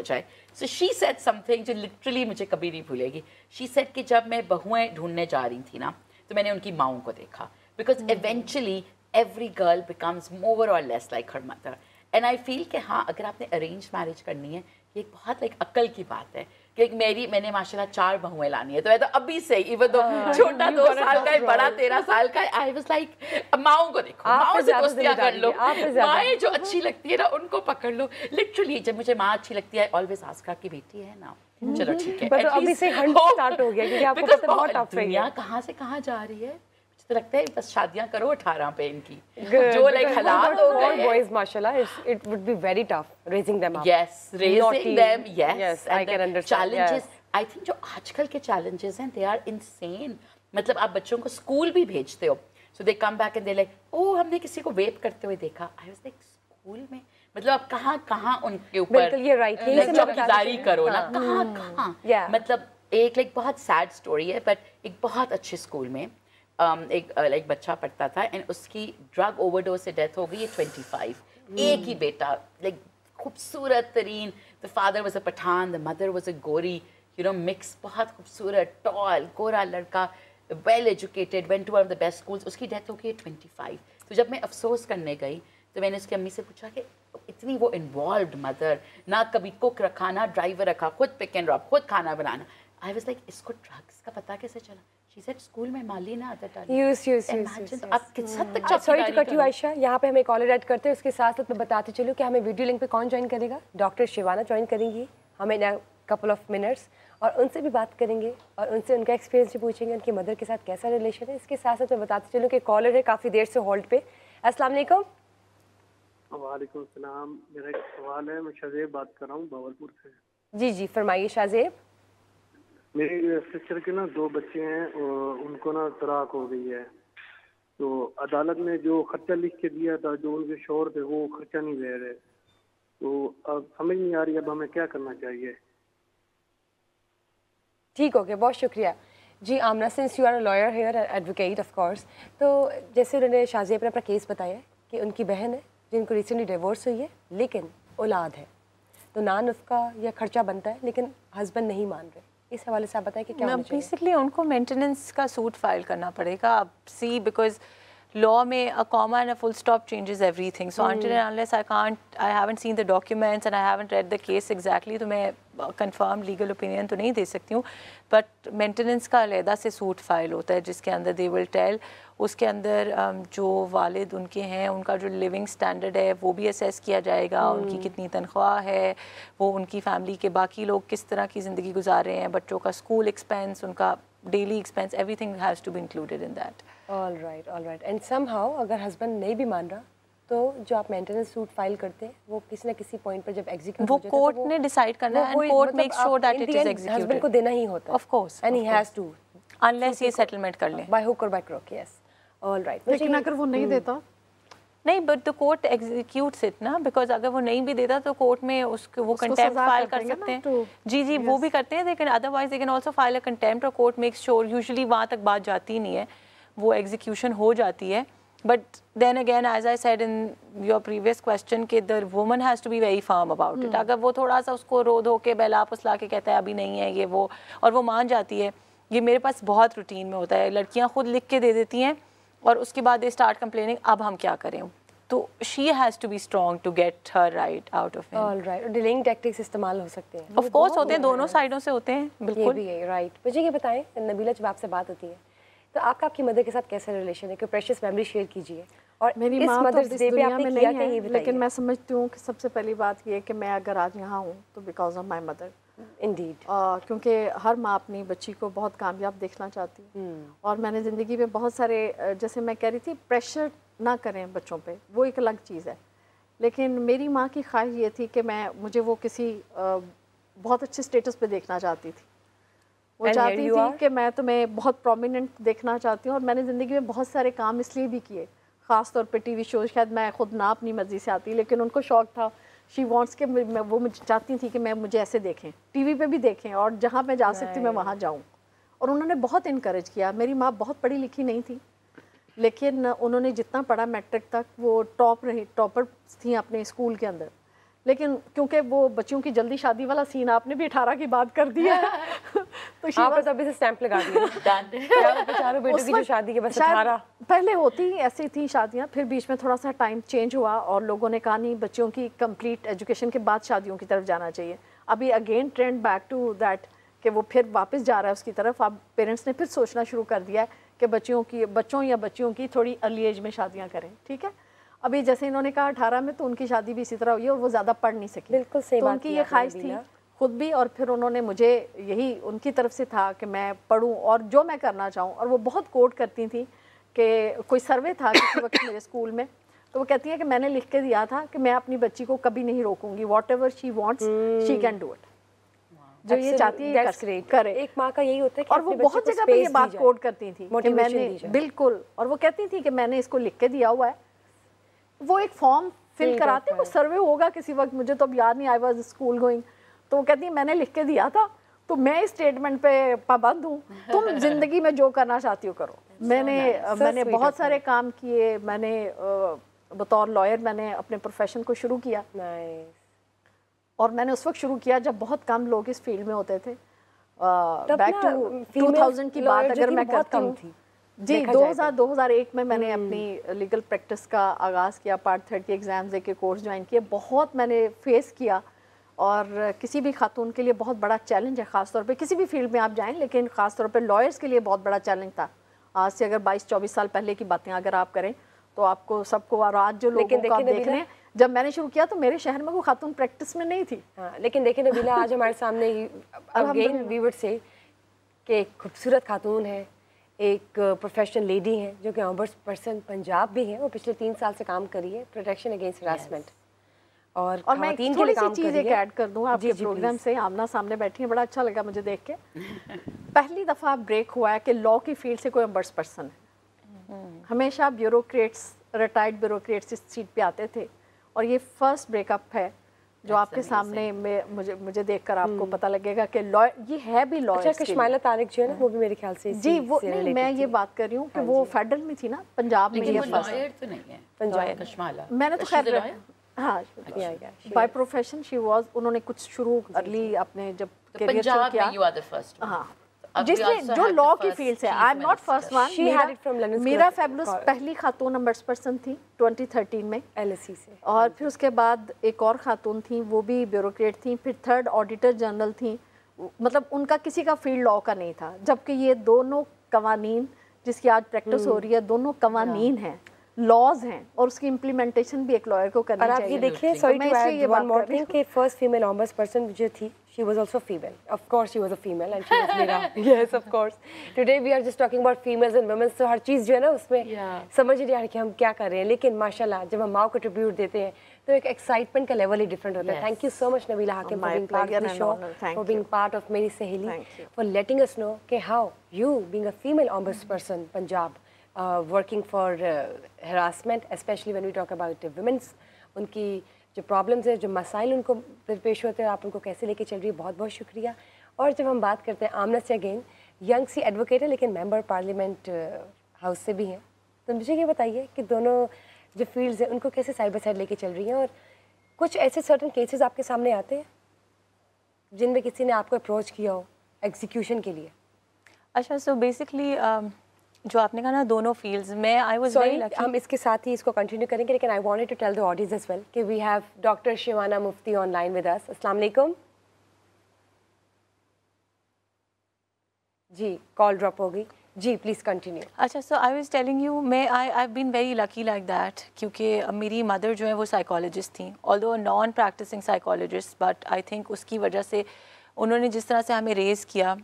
جائے. سو شی سیڈ سم تھنگ جو لٹرلی مجھے کبھی نہیں بھولے گی. شی سیڈ کہ جب میں بہویں ڈھونڈنے جا رہی تھی نا تو میں نے ان کی ماؤں کو دیکھا, because eventually every girl becomes more اور less like her mother. And I feel کہ ہاں اگر آپ نے ارینج میرج کرنی ہے, یہ ایک بہت ایک عقل کی بات ہے کہ میں نے ماشاءاللہ 4 بہویں لانی ہے, تو میں تو ابھی سے ایون تو چھوٹا 2 سال کا ہے, بڑا 13 سال کا ہے, آئی واز لائک ماؤں کو دیکھو, ماؤں سے دوستیاں کر لو, مائیں جو اچھی لگتی ہے نا ان کو پکڑ لو. لٹرلی جب مجھے ماں اچھی لگتی ہے آلویز آسک کی بیٹی ہے نا, چلو ٹھیک ہے, ابھی سے ہنٹ اسٹارٹ ہو گیا کیونکہ آپ کو پتہ بہت ٹف ہے, دنیا کہاں سے کہاں جا رہی ہے. تو لگتا ہے بس شادیاں کرو 18 پہ ان کی, جو لائک حالات ہو گئے boys mashallah it would be very tough raising them up. Yes, raising them, yes, I can understand. Challenges, I think جو آج کل کے challenges ہیں they are insane. مطلب آپ بچوں کو اسکول بھی بھیجتے ہو, so they come back and they're like, oh ہم نے کسی کو ویپ کرتے ہوئے دیکھا. I was like اسکول میں مطلب آپ کہاں ان کے اوپر بالکل یہ رائٹ چوکیداری کرو نا, کہاں مطلب ایک لائک بہت سیڈ اسٹوری ہے, بٹ ایک بہت اچھے اسکول میں ایک لائک بچہ پڑھتا تھا اینڈ اس کی ڈرگ اوور ڈوز سے ڈیتھ ہو گئی ہے 25. ایک ہی بیٹا, لائک خوبصورت ترین, the father was a Pathan, the mother was a Gori, you know, mix, بہت خوبصورت, ٹال, گورا لڑکا, well educated, went to one of the best schools. اس کی ڈیتھ ہو گئی ہے 25. تو جب میں افسوس کرنے گئی تو میں نے اس کی امی سے پوچھا کہ اتنی وہ انوالوڈ مدر, نہ کبھی کوک رکھا, نہ ڈرائیور رکھا, خود پک اینڈ ڈراپ, خود کھانا بنانا. آئی واز لائک اس کو ڈرگس کا پتہ کیسے چلا؟ شی سیڈ اسکول میں مالی نہ آتا ڈالی. اب کس حد تک سوری ٹو کٹ یو عائشہ, یہاں پہ ہم ایک کالر ایڈ کرتے ہیں, اس کے ساتھ ساتھ میں بتاتے چلوں کہ ہمیں ویڈیو لنک پہ کون جوائن کرے گا. ڈاکٹر شیوانا جوائن کریں گی ہمیں کپل آف منٹس, اور ان سے بھی بات کریں گے اور ان سے ان کا ایکسپیرینس بھی پوچھیں گے, ان کی مدر کے ساتھ کیسا ریلیشن ہے. اس کے ساتھ ساتھ میں بتاتے چلوں کہ کالر ہے کافی دیر سے ہولڈ پہ. السلام علیکم. وعلیکم السلام, میرا ایک سوال ہے, میں شاہزیب بات کر رہا ہوں باولپور سے. جی فرمائیے شاہزیب. میری سسٹر کے نا 2 بچے ہیں, ان کو نا طلاق ہو گئی ہے, تو عدالت نے جو خرچہ لکھ کے دیا تھا, جو ان کے شوہر تھے وہ خرچہ نہیں دے رہے, تو اب سمجھ نہیں آ رہی اب ہمیں کیا کرنا چاہیے. ٹھیک ہو گیا, بہت شکریہ. جی Amna, since you are a lawyer here, advocate of course, تو جیسے انہوں نے شاہزیب نے اپنا کیس بتایا کہ ان کی بہن ہے جن کو ریسنٹلی ڈیورس ہوئی ہے, لیکن اولاد ہے, تو نفقہ یا خرچہ بنتا ہے, لیکن ہسبینڈ نہیں مان رہے. اس حوالے سے آپ بتائیں کہ کیا ہونا چاہیے. بیسکلی ان کو مینٹیننس کا سوٹ فائل کرنا پڑے گا. اب سی بیکاز law میں a comma and a full stop changes everything, so until and unless I haven't seen the documents and I haven't read the case exactly, تو میں کنفرم لیگل اوپینین تو نہیں دے سکتی ہوں. بٹ مینٹیننس کا علیحدہ سے سوٹ فائل ہوتا ہے جس کے اندر they will tell, اس کے اندر جو والد ان کے ہیں ان کا جو لیونگ سٹینڈرڈ ہے وہ بھی اسیس کیا جائے گا, ان کی کتنی تنخواہ ہے, وہ ان کی فیملی کے باقی لوگ کس طرح کی زندگی گزار رہے ہیں, بچوں کا اسکول ایکسپینس, ان کا daily expense, every thing has to be included in that. All right. And some اگر ہسبینڈ نہیں بھی مان رہا تو جو آپ مینٹیننس سوٹ فائل کرتے ہیں وہ کسی نہ کسی پوائنٹ پر جب ایگزیکیوٹ وہ کورٹ نے ڈیسائیڈ کرنا ہے, and court make sure that it is executed. Husband کو دینا ہی ہوتا ہے of course, and he has to, unless یہ سیٹلمنٹ کر لیں بائی ہوک اور by crook. Yes all right. لیکن اگر وہ نہیں دیتا نہیں, بٹ دا کورٹ ایگزیکیوٹس اٹ نا, بیکاز اگر وہ نہیں بھی دیتا تو کورٹ میں اس کو وہ کنٹیمپٹ فائل کر سکتے ہیں. جی وہ بھی کرتے ہیں, لیکن otherwise they can also file a contempt, اور کورٹ میکس شور, یوزلی وہاں تک بات جاتی نہیں ہے, وہ ایگزیکیوشن ہو جاتی ہے. But then again as I said in your previous question کہ the woman has to be very firm about it. اگر وہ تھوڑا سا اس کو رو دھو کے بہلا پسلا کے کہتا ہے ابھی نہیں ہے یہ وہ, اور وہ مان جاتی ہے, یہ میرے پاس بہت روٹین میں ہوتا ہے, لڑکیاں خود لکھ کے دے دیتی ہیں اور اس کے بعد دے اسٹارٹ کمپلیننگ اب ہم کیا کریں, تو she has to be strong to get her right out of. All right. Dealing tactics استعمال ہو سکتے ہیں, آف کورس ہوتے ہیں, دونوں سائڈوں سے ہوتے ہیں. بالکل بھی ہے. رائٹ. مجھے یہ بتائیں نبیلہ, جب آپ سے بات ہوتی ہے تو آپ کا آپ کی مدر کے ساتھ کیسا ریلیشن ہے, کہ پریشیس میموری شیئر کیجیے. اور میری ماں تو اس دنیا میں نہیں ہے, لیکن میں سمجھتی ہوں کہ سب سے پہلی بات یہ ہے کہ میں اگر آج یہاں ہوں تو because of my mother. Indeed. کیونکہ ہر ماں اپنی بچی کو بہت کامیاب دیکھنا چاہتی ہے, اور میں نے زندگی میں بہت سارے, جیسے میں کہہ رہی تھی پریشر نہ کریں بچوں پہ, وہ ایک الگ چیز ہے, لیکن میری ماں کی خواہش یہ تھی کہ مجھے وہ کسی بہت اچھے اسٹیٹس پہ دیکھنا چاہتی تھی. وہ چاہتی تھی کہ میں تمہیں بہت پرومیننٹ دیکھنا چاہتی ہوں, اور میں نے زندگی میں بہت سارے کام اس لیے بھی کیے, خاص طور پہ ٹی وی شوز, شاید میں خود نہ اپنی مرضی سے آتی, لیکن ان کو شوق تھا, شی وانٹس کہ وہ مجھے چاہتی تھی کہ مجھے ایسے دیکھیں, ٹی وی پہ بھی دیکھیں, اور جہاں میں جا سکتی میں وہاں جاؤں, اور انہوں نے بہت انکریج کیا. میری ماں بہت پڑھی لکھی نہیں تھی, لیکن انہوں نے جتنا پڑھا میٹرک تک وہ ٹاپر تھیں اپنے اسکول کے اندر. لیکن کیونکہ وہ بچوں کی جلدی شادی والا سین آپ نے بھی 18 کی بات کر دیا ہے تو آپ نے ابھی سے اسٹیمپ لگا دیا, بیچاروں بیٹوں کی جو شادی کے بس 18 پہلے ہوتی ایسی تھیں شادیاں, پھر بیچ میں تھوڑا سا ٹائم چینج ہوا اور لوگوں نے کہا نہیں بچوں کی کمپلیٹ ایجوکیشن کے بعد شادیوں کی طرف جانا چاہیے. ابھی again trend back to that کہ وہ پھر واپس جا رہا ہے اس کی طرف. اب پیرنٹس نے پھر سوچنا شروع کر دیا ہے کہ بچوں یا بچیوں کی تھوڑی ارلی ایج میں شادیاں کریں. ٹھیک ہے, ابھی جیسے انہوں نے کہا 18 میں, تو ان کی شادی بھی اسی طرح ہوئی ہے اور وہ زیادہ پڑھ نہیں سکی. بالکل صحیح تو ان کی یہ خواہش تھی خود بھی, اور پھر انہوں نے مجھے یہی ان کی طرف سے تھا کہ میں پڑھوں اور جو میں کرنا چاہوں. اور وہ بہت کوٹ کرتی تھیں کہ کوئی سروے تھا کسی وقت میرے اسکول میں, تو وہ کہتی ہیں کہ میں نے لکھ کے دیا تھا کہ میں اپنی بچی کو کبھی نہیں روکوں گی, what ever she wants she can do it. جو یہ چاہتی ہے کرے. ایک ماں کا یہی ہوتا ہے. اور وہ بہت جگہ پہ یہ بات کوٹ کرتی تھیں کہ میں نے بالکل, اور وہ کہتی تھی کہ میں نے اس کو لکھ کے دیا ہوا ہے. وہ ایک فارم فل کراتے, وہ سروے ہوگا کسی وقت, مجھے تو اب یاد نہیں, آئی واز اسکول گوئنگ. تو وہ کہتی ہیں میں نے لکھ کے دیا تھا تو میں اس اسٹیٹمنٹ پہ پابند ہوں, تم زندگی میں جو کرنا چاہتی ہو کرو. میں نے بہت سارے کام کیے. میں نے بطور لائر میں نے اپنے پروفیشن کو شروع کیا, اور میں نے اس وقت شروع کیا جب بہت کم لوگ اس فیلڈ میں ہوتے تھے. بیک ٹو 2000 کی بات اگر میں کرتی ہوں, جی 2001 میں نے اپنی لیگل پریکٹس کا آغاز کیا, پارٹ 30 ایگزامز دے کے کورس جوائن کیے. بہت میں نے فیس کیا, اور کسی بھی خاتون کے لیے بہت بڑا چیلنج ہے, خاص طور پہ کسی بھی فیلڈ میں آپ جائیں, لیکن خاص طور پہ لائرس کے لیے بہت بڑا چیلنج تھا. آج سے اگر 22-24 سال پہلے کی باتیں اگر آپ کریں تو آپ کو سب کو, اور آج جو لوگوں کو آپ دیکھ رہے ہیں, جب میں نے شروع کیا تو میرے شہر میں کوئی خاتون پریکٹس میں نہیں تھی. لیکن دیکھیں نبیلہ, آج ہمارے سامنے اگین وی وڈ سے کہ ایک خوبصورت خاتون ہے, ایک پروفیشنل لیڈی ہیں جو کہ آمبرس پرسن پنجاب بھی ہیں. وہ پچھلے 3 سال سے کام کری ہے پروٹیکشن اگینسٹ ہراسمنٹ, اور میں تھوڑی سی چیز ایک ایڈ کر دوں آپ کے پروگرام سے. آمنہ سامنے بیٹھی ہیں, بڑا اچھا لگا مجھے دیکھ کے. پہلی دفعہ بریک ہوا ہے کہ لاء کی فیلڈ سے کوئی امبرس پرسن ہے. ہمیشہ بیوروکریٹس, ریٹائرڈ بیوروکریٹس اس سیٹ پہ آتے تھے, اور یہ فرسٹ بریک اپ ہے جو آپ کے سامنے مجھے دیکھ کر آپ کو پتہ لگے گا کہ یہ ہے بھی لاء. اچھا, کشمائلہ طارق جو ہے نا, وہ بھی میرے خیال سے جی, وہ نہیں, میں یہ بات کر رہی ہوں کہ وہ فیڈرل میں تھی نا, پنجاب میں. یہ لائر تو نہیں ہے پنجاب کشمالہ, میں نے تو خیر ہاں بائی پروفیشن شی واز, انہوں نے کچھ شروع ارلی اپنے جب کیریئر شروع کیا. ہاں, جس نے جو لاء کی فیلڈ سے, I am not first one, میرا فیبولس پہلی خاتون امبرس پرسن تھی 2013 میں LSE سے, اور پھر اس کے بعد ایک اور خاتون تھیں, وہ بھی بیوروکریٹ تھیں. پھر 3rd آڈیٹر جنرل تھیں, مطلب ان کا کسی کا فیلڈ لاء کا نہیں تھا. جبکہ یہ دونوں قوانین جس کی آج پریکٹس ہو رہی ہے, دونوں قوانین ہیں, لاز ہیں, اور اس کی امپلیمنٹیشن بھی ایک لائر کو کرنی چاہیے. اور آپ یہ دیکھیں, sorry to add one more thing, کہ فرسٹ فیمیل آمبرس پرسن جو تھی, she was also female. Of course she was a female and she was Meera. Yes, of course. Today we are just talking about females and women, so ہر چیز جو ہے نا اس میں سمجھ نہیں آ رہی کہ ہم کیا کر رہے ہیں. لیکن ماشاءاللہ جب ہم ماؤں کو ٹریبیوٹ دیتے ہیں تو ایک ایکسائٹمنٹ کا لیول ہی ڈفرینٹ ہوتا ہے. تھینک یو سو مچ نبیلہ حاکم for being part of the show, for being part of میری سہیلی, for letting us know کہ how you being a female ombudsperson Punjab working for harassment, especially when we talk about women's, ان کی جو problems ہیں, جو مسائل ان کو درپیش ہوتے ہیں, آپ ان کو کیسے لے کے چل رہی ہے. بہت بہت شکریہ. اور جب ہم بات کرتے ہیں آمنہ سے, اگین ینگ سی ایڈوکیٹ ہے لیکن ممبر پارلیمنٹ ہاؤس سے بھی ہیں, تو مجھے یہ بتائیے کہ دونوں جو فیلڈز ہیں ان کو کیسے سائڈ بائی سائڈ لے کے چل رہی ہیں, اور کچھ ایسے سرٹن کیسز آپ کے سامنے آتے ہیں جن میں کسی نے آپ کو اپروچ کیا ہو ایگزیکیوشن کے لیے؟ اچھا, سو بیسکلی جو آپ نے کہا نا دونوں فیلڈز میں, آئی واز ویری لکی. ہم اس کے ساتھ ہی اس کو کنٹینیو کریں گے, لیکن I wanted to tell the audience as well کہ we have doctor Shabana Mufti online with us. السلام علیکم. جی کال ڈراپ ہو گئی. جی پلیز کنٹینیو. اچھا, so I was telling you, میں I have been very lucky like that, کیونکہ میری مدر جو ہے وہ سائیکالوجسٹ تھیں, although non practising psychologist, but I think اس کی وجہ سے انہوں نے جس طرح سے ہمیں ریز کیا,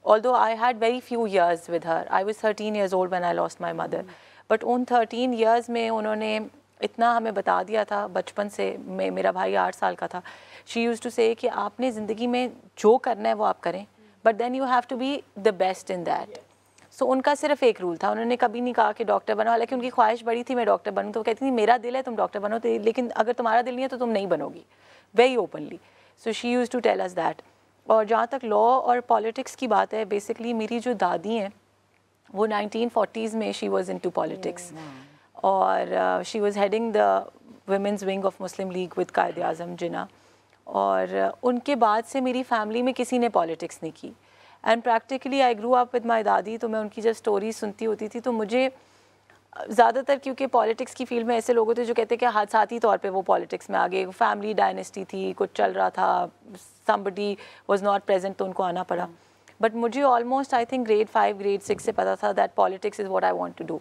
although I had very few years with her. I was 13 years old when I lost my mother. But in 13 years میں انہوں نے اتنا ہمیں بتا دیا تھا بچپن سے. میرا بھائی 8 سال کا تھا. She used to say کہ آپ نے زندگی میں جو کرنا ہے وہ آپ کریں, but then you have to be the best in that. So ان کا صرف ایک رول تھا, انہوں نے کبھی نہیں کہا کہ ڈاکٹر بنو, حالانکہ ان کی خواہش بڑی تھی میں ڈاکٹر بنوں. تو وہ کہتی تھی میرا دل ہے تم ڈاکٹر بنو, لیکن اگر تمہارا دل نہیں ہے تو تم نہیں بنو گی, very openly. So she used to tell us that. اور جہاں تک لاء اور پالیٹکس کی بات ہے, بیسکلی میری جو دادی ہیں وہ 1940s میں شی واز انٹو پالیٹکس, اور she was heading the women's wing of Muslim league with Quaid Azam جناح, اور ان کے بعد سے میری فیملی میں کسی نے پالیٹکس نہیں کی. And practically I grew up with my دادی, تو میں ان کی جب اسٹوریز سنتی ہوتی تھی تو مجھے زیادہ تر کیونکہ پالیٹکس کی فیلڈ میں ایسے لوگ ہوتے جو کہتے ہیں کہ حادثاتی طور پہ وہ پالیٹکس میں آگے, فیملی ڈائنیسٹی تھی, کچھ چل رہا تھا, somebody was not present تو ان کو آنا پڑا. بٹ مجھے almost I think grade 5 grade 6 سے پتا تھا that politics is what I want to do.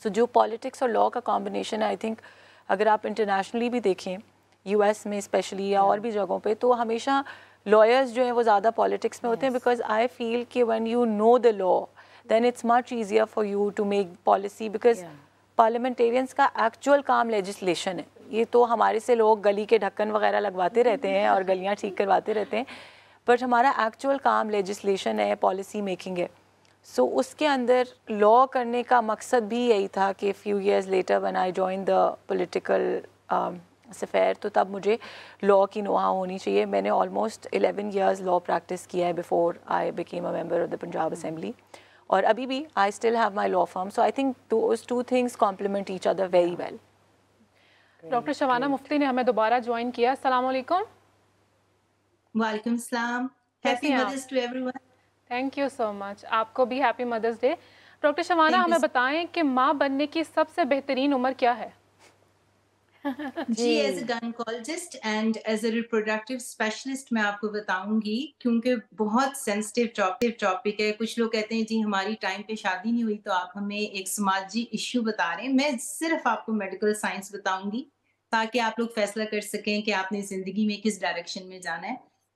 So جو پالیٹکس اور لاء کا کمبینیشن ہے, آئی تھنک اگر آپ انٹرنیشنلی بھی دیکھیں یو ایس میں اسپیشلی یا اور بھی جگہوں پہ, تو ہمیشہ لائرز جو ہیں وہ زیادہ پالیٹکس میں ہوتے ہیں, بیکاز آئی فیل کہ when you know the law then it's much easier for you to make policy, because parliamentarians کا ایکچوئل کام لیجسلیشن ہے. یہ تو ہمارے سے لوگ گلی کے ڈھکن وغیرہ لگواتے رہتے ہیں اور گلیاں ٹھیک کرواتے رہتے ہیں, بٹ ہمارا ایکچوئل کام لیجسلیشن ہے, پالیسی میکنگ ہے. سو اس کے اندر لاء کرنے کا مقصد بھی یہی تھا کہ few years later when I joined the political سفیر, تو تب مجھے لاء کی نوحہ ہونی چاہیے. میں نے آلموسٹ 11 years لاء پریکٹس کیا ہے before I became a member of the Punjab assembly, اور ابھی بھی I still have my law firm. So I think those two things complement each other very well. Doctor Shabana Mufti نے ہمیں دوبارہ جوائن کیا. السلام علیکم. وعلیکم السلام. Happy mothers to everyone. Thank you so much. آپ کو بھی ہیپی مدرس ڈے. ڈاکٹر شبانہ ہمیں بتائیں کہ ماں بننے کی سب سے بہترین عمر کیا ہے؟ جی, as a gynaecologist and as a reproductive specialist میں آپ کو بتاؤں گی, کیونکہ بہت سینسٹیو ٹاپک ہے. کچھ لوگ کہتے ہیں جی ہماری ٹائم پہ شادی نہیں ہوئی تو آپ ہمیں ایک سماجی ایشو بتا رہے ہیں. میں صرف آپ کو میڈیکل سائنس بتاؤں گی تاکہ آپ لوگ فیصلہ کر سکیں کہ آپ نے زندگی میں کس ڈائریکشن میں جانا ہے.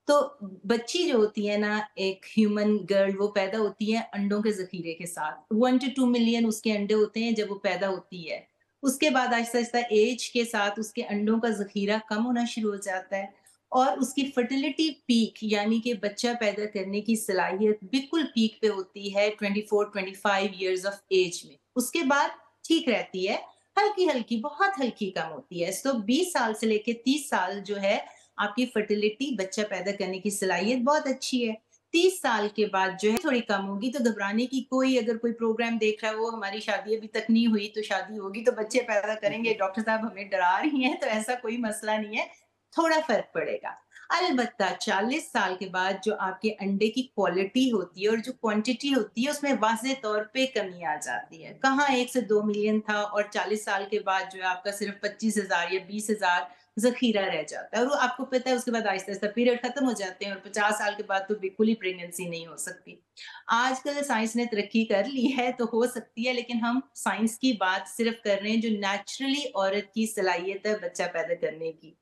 تو بچی جو ہوتی ہے نا, ایک ہیومن گرل, وہ پیدا ہوتی ہے انڈوں کے ذخیرے کے ساتھ. 1 to 2 ملین اس کے انڈے ہوتے ہیں جب وہ پیدا ہوتی ہے. اس کے بعد آہستہ آہستہ ایج کے ساتھ اس کے انڈوں کا ذخیرہ کم ہونا شروع ہو جاتا ہے, اور اس کی فرٹیلیٹی پیک یعنی کہ بچہ پیدا کرنے کی صلاحیت بالکل پیک پہ ہوتی ہے 24-25 ایئرز آف ایج میں. اس کے بعد ٹھیک رہتی ہے, ہلکی ہلکی, بہت ہلکی کم ہوتی ہے. تو 20 سال سے لے کے 30 سال جو ہے آپ کی فرٹیلیٹی, بچہ پیدا کرنے کی صلاحیت بہت اچھی ہے. 30 سال کے بعد جو ہے تھوڑی کم ہوگی. تو گھبرانے کی کوئی, اگر کوئی پروگرام دیکھ رہا ہے وہ ہماری شادی ابھی تک نہیں ہوئی تو شادی ہوگی تو بچے پیدا کریں گے, ڈاکٹر صاحب ہمیں ڈرا رہی ہیں, تو ایسا کوئی مسئلہ نہیں ہے, تھوڑا فرق پڑے گا. البتہ 40 سال کے بعد جو آپ کے انڈے کی کوالٹی ہوتی ہے اور جو کوانٹٹی ہوتی ہے اس میں واضح طور پہ کمی آ جاتی ہے. کہاں 1 سے 2 ملین تھا اور 40 سال کے بعد جو ہے آپ کا صرف 25,000 یا 20,000 ذخیرہ رہ جاتا ہے. اور وہ آپ کو پتہ ہے اس کے بعد آہستہ آہستہ پیریڈ ختم ہو جاتے ہیں, اور 50 سال کے بعد تو بالکل ہی پریگننسی نہیں ہو سکتی. آج کل سائنس نے ترقی کر لی ہے تو ہو سکتی ہے, لیکن ہم سائنس کی بات صرف کر رہے ہیں جو نیچرلی عورت کی صلاحیت ہے بچہ پیدا کرنے کی.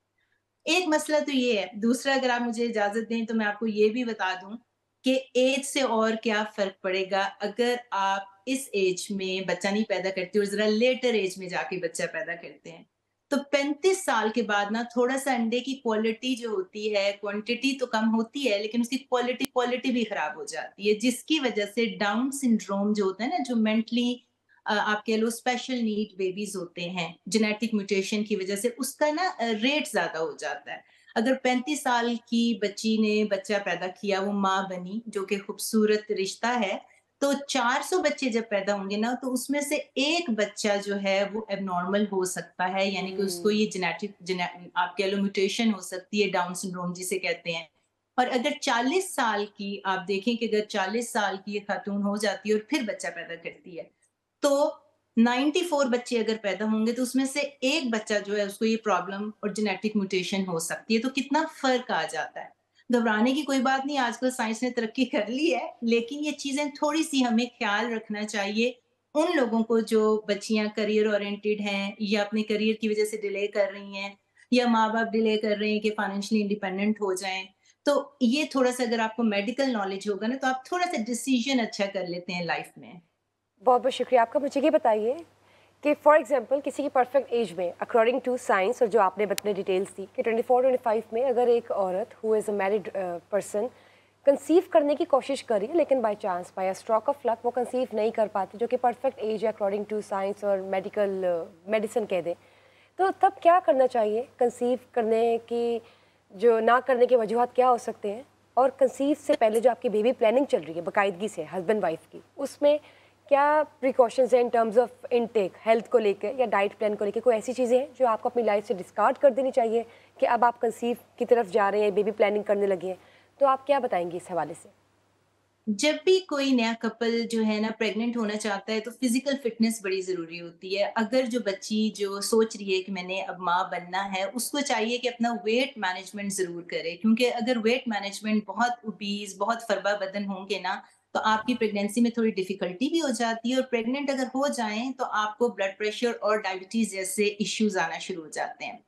ایک مسئلہ تو یہ ہے. دوسرا, اگر آپ مجھے اجازت دیں تو میں آپ کو یہ بھی بتا دوں کہ ایج سے اور کیا فرق پڑے گا اگر آپ اس ایج میں بچہ نہیں پیدا کرتے اور ذرا لیٹر ایج میں جا کے بچہ پیدا کرتے ہیں. تو 35 سال کے بعد نا تھوڑا سا انڈے کی کوالٹی جو ہوتی ہے, کوانٹٹی تو کم ہوتی ہے لیکن اس کی کوالٹی بھی خراب ہو جاتی ہے, جس کی وجہ سے ڈاؤن سنڈروم جو ہوتا ہے نا, جو مینٹلی آپ کہہ لو اسپیشل نیڈ بیبیز ہوتے ہیں جینیٹک میوٹیشن کی وجہ سے, اس کا نا ریٹ زیادہ ہو جاتا ہے. اگر 35 سال کی بچی نے بچہ پیدا کیا, وہ ماں بنی, جو کہ خوبصورت رشتہ ہے, تو 400 بچے جب پیدا ہوں گے نا تو اس میں سے ایک بچہ جو ہے وہ اب نارمل ہو سکتا ہے, یعنی کہ اس کو یہ جینیٹک آپ کہہ لو میوٹیشن ہو سکتی ہے, ڈاؤن سنڈروم جسے کہتے ہیں. اور اگر 40 سال کی آپ دیکھیں کہ اگر 40 سال کی یہ خاتون ہو جاتی ہے اور پھر بچہ پیدا کرتی ہے تو 94 بچے اگر پیدا ہوں گے تو اس میں سے ایک بچہ جو ہے اس کو یہ پرابلم اور جینیٹک میوٹیشن ہو سکتی ہے. تو کتنا فرق آ جاتا ہے. گھبرانے کی کوئی بات نہیں, آج کل سائنس نے ترقی کر لی ہے, لیکن یہ چیزیں تھوڑی سی ہمیں خیال رکھنا چاہیے ان لوگوں کو جو بچیاں کریئر اورینٹیڈ ہیں یا اپنے کریئر کی وجہ سے ڈیلے کر رہی ہیں, یا ماں باپ ڈیلے کر رہے ہیں کہ فائنینشلی انڈیپینڈنٹ ہو جائیں. تو یہ تھوڑا سا اگر آپ کو میڈیکل نالج ہوگا نا تو آپ تھوڑا سا ڈیسیژن اچھا کر لیتے ہیں لائف میں. بہت بہت شکریہ آپ کا. مجھے یہ بتائیے کہ فار ایگزامپل کسی کی پرفیکٹ ایج میں اکارڈنگ ٹو سائنس, اور جو آپ نے اپنے ڈیٹیلس دی کہ 24-25 میں اگر ایک عورت ہو is a married person conceive کرنے کی کوشش کری لیکن by chance, by stroke of luck وہ کنسیو نہیں کر پاتی, جو کہ پرفیکٹ ایج ہے اکارڈنگ ٹو سائنس اور میڈیسن کہہ دیں, تو تب کیا کرنا چاہیے؟ کنسیو کرنے کی جو نہ کرنے کے وجوہات کیا ہو سکتے ہیں, اور کنسیو سے پہلے جو آپ کی بیبی پلاننگ چل رہی ہے باقاعدگی سے ہسبینڈ وائف کی, اس میں کیا پریکاشنز ہیں in terms of intake, health کو لے کے یا ڈائٹ پلان کو لے کے؟ کوئی ایسی چیزیں ہیں جو آپ کو اپنی لائف سے ڈسکارڈ کر دینی چاہیے کہ اب آپ کنسیو کی طرف جا رہے ہیں, بیبی پلاننگ کرنے لگے ہیں, تو آپ کیا بتائیں گے اس حوالے سے؟ جب بھی کوئی نیا کپل جو ہے نا پریگننٹ ہونا چاہتا ہے تو فزیکل فٹنس بڑی ضروری ہوتی ہے. اگر جو بچی جو سوچ رہی ہے کہ میں نے اب ماں بننا ہے, اس کو چاہیے کہ اپنا ویٹ مینجمنٹ ضرور کرے, کیونکہ اگر ویٹ مینجمنٹ بہت اوبیز, بہت فربا بدن ہوں گے نا, تو آپ کی پریگنینسی میں تھوڑی ڈیفیکلٹی بھی ہو جاتی ہے, اور پریگننٹ اگر ہو جائیں تو آپ کو بلڈ پریشر اور ڈائبٹیز جیسے ایشوز آنا شروع ہو جاتے ہیں.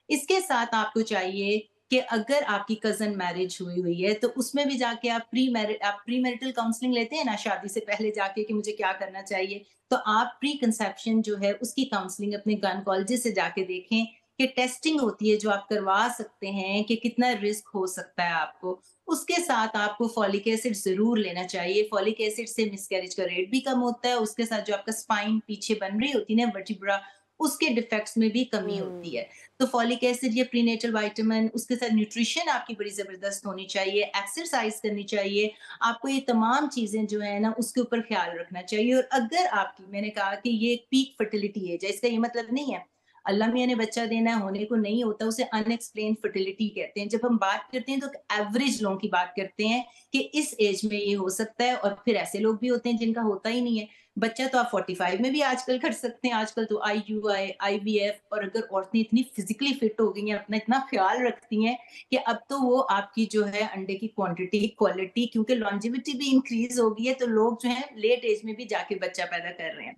اس کے ساتھ آپ کو چاہیے کہ اگر آپ کی کزن میرج ہوئی ہے تو اس میں بھی جا کے آپ پری میرٹل کاؤنسلنگ لیتے ہیں نا شادی سے پہلے جا کے کہ مجھے کیا کرنا چاہیے, تو آپ پری کنسیپشن جو ہے اس کی کاؤنسلنگ اپنے گائنیکالوجسٹ سے جا کے دیکھیں کہ ٹیسٹنگ ہوتی ہے جو آپ کروا سکتے ہیں کہ کتنا رسک ہو سکتا ہے آپ کو. اس کے ساتھ آپ کو فولک ایسڈ ضرور لینا چاہیے. فولک ایسڈ سے مس کیریج کا ریٹ بھی کم ہوتا ہے. اس کے ساتھ جو آپ کا اسپائن پیچھے بن رہی ہوتی ہے نا ورٹیبرا, اس کے ڈیفیکٹس میں بھی کمی ہوتی ہے. تو فولک ایسڈ یا پری نیٹل وائٹامن, اس کے ساتھ نیوٹریشن آپ کی بڑی زبردست ہونی چاہیے, ایکسرسائز کرنی چاہیے. آپ کو یہ تمام چیزیں جو ہے نا اس کے اوپر خیال رکھنا چاہیے. اور اگر آپ کی, میں نے کہا کہ یہ پیک فرٹیلیٹی ایج ہے, اس کا یہ مطلب نہیں ہے اللہ میاں نے بچہ دینا ہے ہونے کو نہیں ہوتا, اسے ان ایکسپلین فرٹیلیٹی کہتے ہیں. جب ہم بات کرتے ہیں تو ایوریج لوگوں کی بات کرتے ہیں کہ اس ایج میں یہ ہو سکتا ہے, اور پھر ایسے لوگ بھی ہوتے ہیں جن کا ہوتا ہی نہیں ہے. بچہ تو آپ 45 میں بھی آج کل کر سکتے ہیں. آج کل تو IUI, IVF, اور اگر عورتیں اتنی فزیکلی فٹ ہو گئی ہیں, اپنا اتنا خیال رکھتی ہیں کہ اب تو وہ آپ کی جو ہے انڈے کی کوانٹٹی, کوالٹی, کیونکہ لانجیوٹی بھی انکریز ہو گئی ہے, تو لوگ جو ہیں لیٹ ایج میں بھی جا کے بچہ پیدا کر رہے ہیں.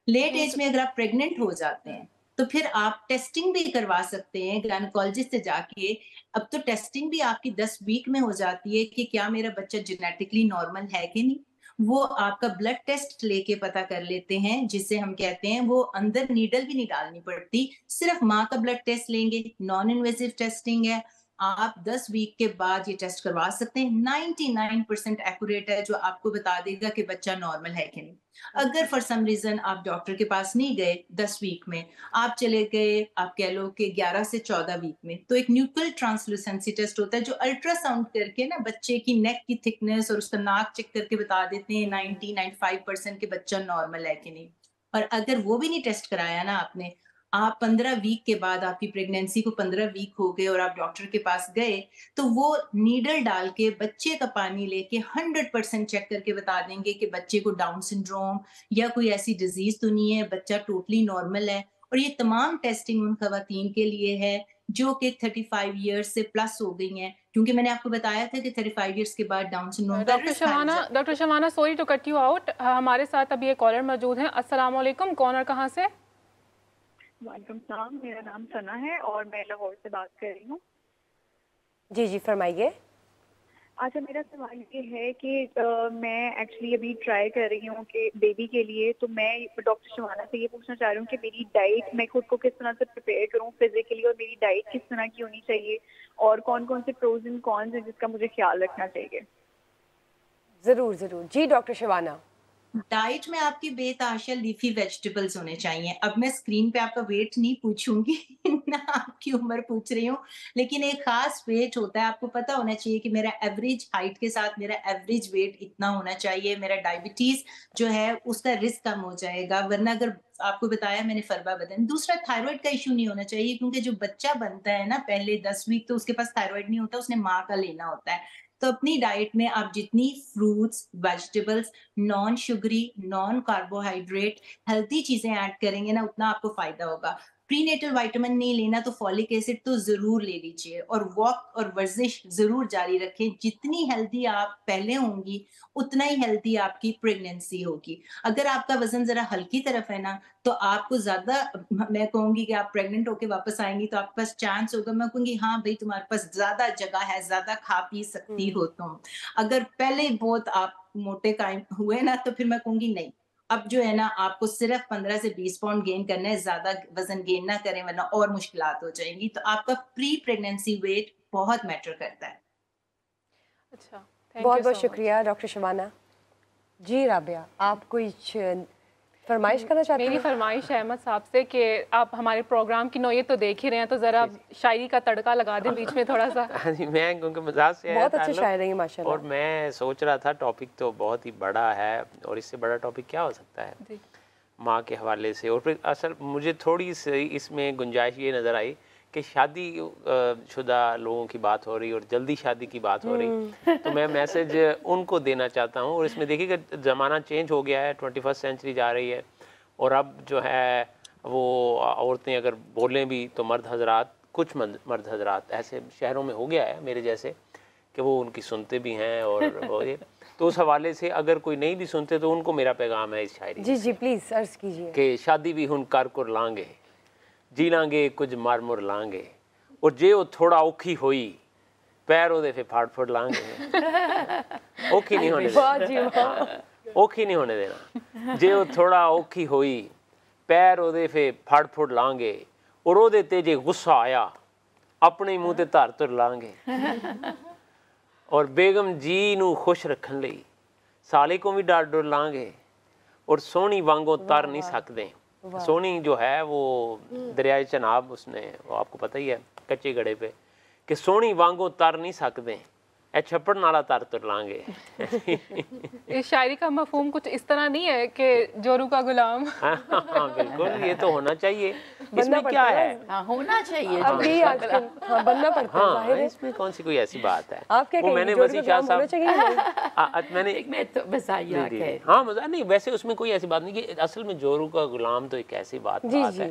لیٹ ایج میں اگر آپ پریگننٹ ہو جاتے ہیں تو پھر آپ ٹیسٹنگ بھی کروا سکتے ہیں گائنیکالوجسٹ سے جا کے. اب تو ٹیسٹنگ بھی آپ کی 10 ویک میں ہو جاتی ہے کہ کیا میرا بچہ جینیٹکلی نارمل ہے کہ نہیں. وہ آپ کا بلڈ ٹیسٹ لے کے پتا کر لیتے ہیں, جسے ہم کہتے ہیں وہ اندر نیڈل بھی نہیں ڈالنی پڑتی, صرف ماں کا بلڈ ٹیسٹ لیں گے. نان انویسو ٹیسٹنگ ہے, آپ 10 ویک کے بعد یہ ٹیسٹ کروا سکتے ہیں. 99% ایکوریٹ ہے, جو آپ کو بتا دے گا کہ بچہ نارمل ہے کہ نہیں. اگر فار سم ریزن آپ ڈاکٹر کے پاس نہیں گئے 10 ویک میں, آپ چلے گئے آپ کہہ لو کہ 11 سے 14 ویک میں, تو ایک نیوکل ٹرانسلوسنسی ٹیسٹ ہوتا ہے جو الٹرا ساؤنڈ کر کے نا بچے کی نیک کی تھکنس اور اس کا ناک چیک کر کے بتا دیتے ہیں 90-95% کہ بچہ نارمل ہے کہ نہیں. اور اگر وہ بھی نہیں ٹیسٹ کرایا نا آپ نے, آپ 15 ویک کے بعد, آپ کی پریگنینسی کو 15 ویک ہو گئے اور آپ ڈاکٹر کے پاس گئے, تو وہ نیڈل ڈال کے بچے کا پانی لے کے 100% چیک کر کے بتا دیں گے کہ بچے کو ڈاؤن سنڈروم یا کوئی ایسی ڈیزیز تو نہیں ہے, بچہ ٹوٹلی نارمل ہے. اور یہ تمام ٹیسٹنگ ان خواتین کے لیے ہے جو کہ 35 ایئرس سے پلس ہو گئی ہیں, کیونکہ میں نے آپ کو بتایا تھا کہ 35 ایئرس کے بعد ڈاؤن سنڈروم کا رسک ہائی ہو جاتا ہے. Doctor Shabana, sorry to cut you out, ہمارے ساتھ ابھی ایک کالر موجود ہیں. السلام علیکم, کون اور کہاں سے؟ وعلیکم السلام, میرا نام ثنا ہے اور میں لاہور سے بات کر رہی ہوں. جی جی فرمائیے. اچھا, میرا سوال یہ ہے کہ میں ایکچولی ابھی ٹرائی کر رہی ہوں کہ بیبی کے لیے, تو میں ڈاکٹر شبانہ سے یہ پوچھنا چاہ رہی ہوں کہ میری ڈائٹ, میں خود کو کس طرح سے پریپیئر کروں فزیکلی, اور میری ڈائٹ کس طرح کی ہونی چاہیے, اور کون کون سے پروز اینڈ کونز ہیں جس کا مجھے خیال رکھنا چاہیے. ضرور ضرور. جی ڈاکٹر شبانہ. ڈائٹ میں آپ کی بے تحاشا لیفی ویجیٹیبلز ہونے چاہیے. اب میں اسکرین پہ آپ کا ویٹ نہیں پوچھوں گی نہ آپ کی عمر پوچھ رہی ہوں, لیکن ایک خاص ویٹ ہوتا ہے. آپ کو پتا ہونا چاہیے کہ میرا ایوریج ہائٹ کے ساتھ میرا ایوریج ویٹ اتنا ہونا چاہیے. میرا ڈائبٹیز جو ہے اس کا رسک کم ہو جائے گا, ورنہ اگر آپ کو بتایا میں نے فربا بدن. دوسرا, تھائرائڈ کا ایشو نہیں ہونا چاہیے, کیونکہ جو بچہ بنتا ہے نا پہلے 10 ویک تو اس کے پاس تھائرائڈ نہیں ہوتا, اس نے ماں کا لینا ہوتا ہے. تو اپنی ڈائٹ میں آپ جتنی fruits, vegetables, naan sugary, naan carbohydrate, healthy چیزیں ایڈ کریں گے نا, اتنا آپ کو فائدہ ہوگا. پری نیٹل وائٹامن نہیں لینا تو فولک ایسڈ تو ضرور لے لیجیے, اور واک اور ورزش ضرور جاری رکھیں. جتنی ہیلتھی آپ پہلے ہوں گی اتنا ہی ہیلتھی آپ کی پریگنینسی ہوگی. اگر آپ کا وزن ذرا ہلکی طرف ہے نا, تو آپ کو زیادہ, میں کہوں گی کہ آپ پریگننٹ ہو کے واپس آئیں گی تو آپ کے پاس چانس ہوگا, میں کہوں گی ہاں بھائی تمہارے پاس زیادہ جگہ ہے, زیادہ کھا پی سکتی ہو تم. اگر پہلے بہت آپ موٹے قائم ہوئے نا, تو پھر میں کہوں گی نہیں, اب جو ہے نا آپ کو صرف 15 سے 20 پاؤنڈ گین کرنا ہے, زیادہ وزن گین نہ کریں ورنہ اور مشکلات ہو جائیں گی. تو آپ کا پری پریگنینسی ویٹ بہت میٹر کرتا ہے. اچھا, بہت بہت شکریہ ڈاکٹر شبانہ. جی رابعہ, آپ کچھ فرمائش کرنا چاہتے ہیں؟ میری فرمائش ہے احمد صاحب سے کہ آپ ہمارے پروگرام کی نوعیت تو دیکھ ہی رہے ہیں, تو ذرا شاعری کا تڑکا لگا دیں بیچ میں تھوڑا سا. میں کیونکہ مزاج سے بہت اچھے شاعر ہیں ماشاء اللہ, اور میں سوچ رہا تھا ٹاپک تو بہت ہی بڑا ہے, اور اس سے بڑا ٹاپک کیا ہو سکتا ہے ماں کے حوالے سے. اور پھر اصل مجھے تھوڑی سی اس میں گنجائش یہ نظر آئی کہ شادی شدہ لوگوں کی بات ہو رہی اور جلدی شادی کی بات ہو رہی، تو میں میسج ان کو دینا چاہتا ہوں. اور اس میں دیکھیے کہ زمانہ چینج ہو گیا ہے، 21 سینچری جا رہی ہے، اور اب جو ہے وہ عورتیں اگر بولیں بھی تو مرد حضرات، کچھ مرد حضرات ایسے شہروں میں ہو گیا ہے میرے جیسے کہ وہ ان کی سنتے بھی ہیں. اور تو اس حوالے سے اگر کوئی نہیں بھی سنتے تو ان کو میرا پیغام ہے اس شاعری جی جی پلیز عرض کیجیے کہ شادی بھی ہن کر کر لانگے، جی لانگے کچھ مر مر لانگے، اور جے وہ تھوڑا اوکھی ہوئی پیر وہ دے پھر پھاڑ پھوڑ لانگے. اوکھی نہیں ہونے دینا، اوکھی نہیں ہونے دینا. جے وہ تھوڑا اوکھی ہوئی پیر وہ دے پھر پھاڑ پھوڑ لانگے، اور وہ دے تے جے غصہ آیا اپنے منہ تے دھر تر لانگے. اور بیگم جی نو خوش رکھن لئی سالے کو بھی ڈر ڈر لانگے، اور سونی وانگوں تر نہیں سکتے. سونی جو ہے وہ دریائے چناب، اس نے وہ آپ کو پتہ ہی ہے کچے گڑھے پہ، کہ سونی وانگوں تر نہیں سکتے، اے چھپڑ نالا تر تر لانگے. اس شاعری کا مفہوم کچھ اس طرح نہیں ہے کہ جورو کا غلام. ہاں بالکل، یہ تو ہونا چاہیے. اس میں کیا ہے؟ ہونا چاہیے، ابھی آج کل بننا پڑتا ہے ہاں، ظاہر ہے. اس میں کون سی کوئی ایسی بات ہے؟ آپ کیا وہ میں کہیں نے گے وسیع شاہ صاحب میں نے میں تو مزاحیہ ہے. ہاں مزہ نہیں، ویسے اس میں کوئی ایسی بات نہیں کہ اصل میں جورو کا غلام تو ایک ایسی بات ہے.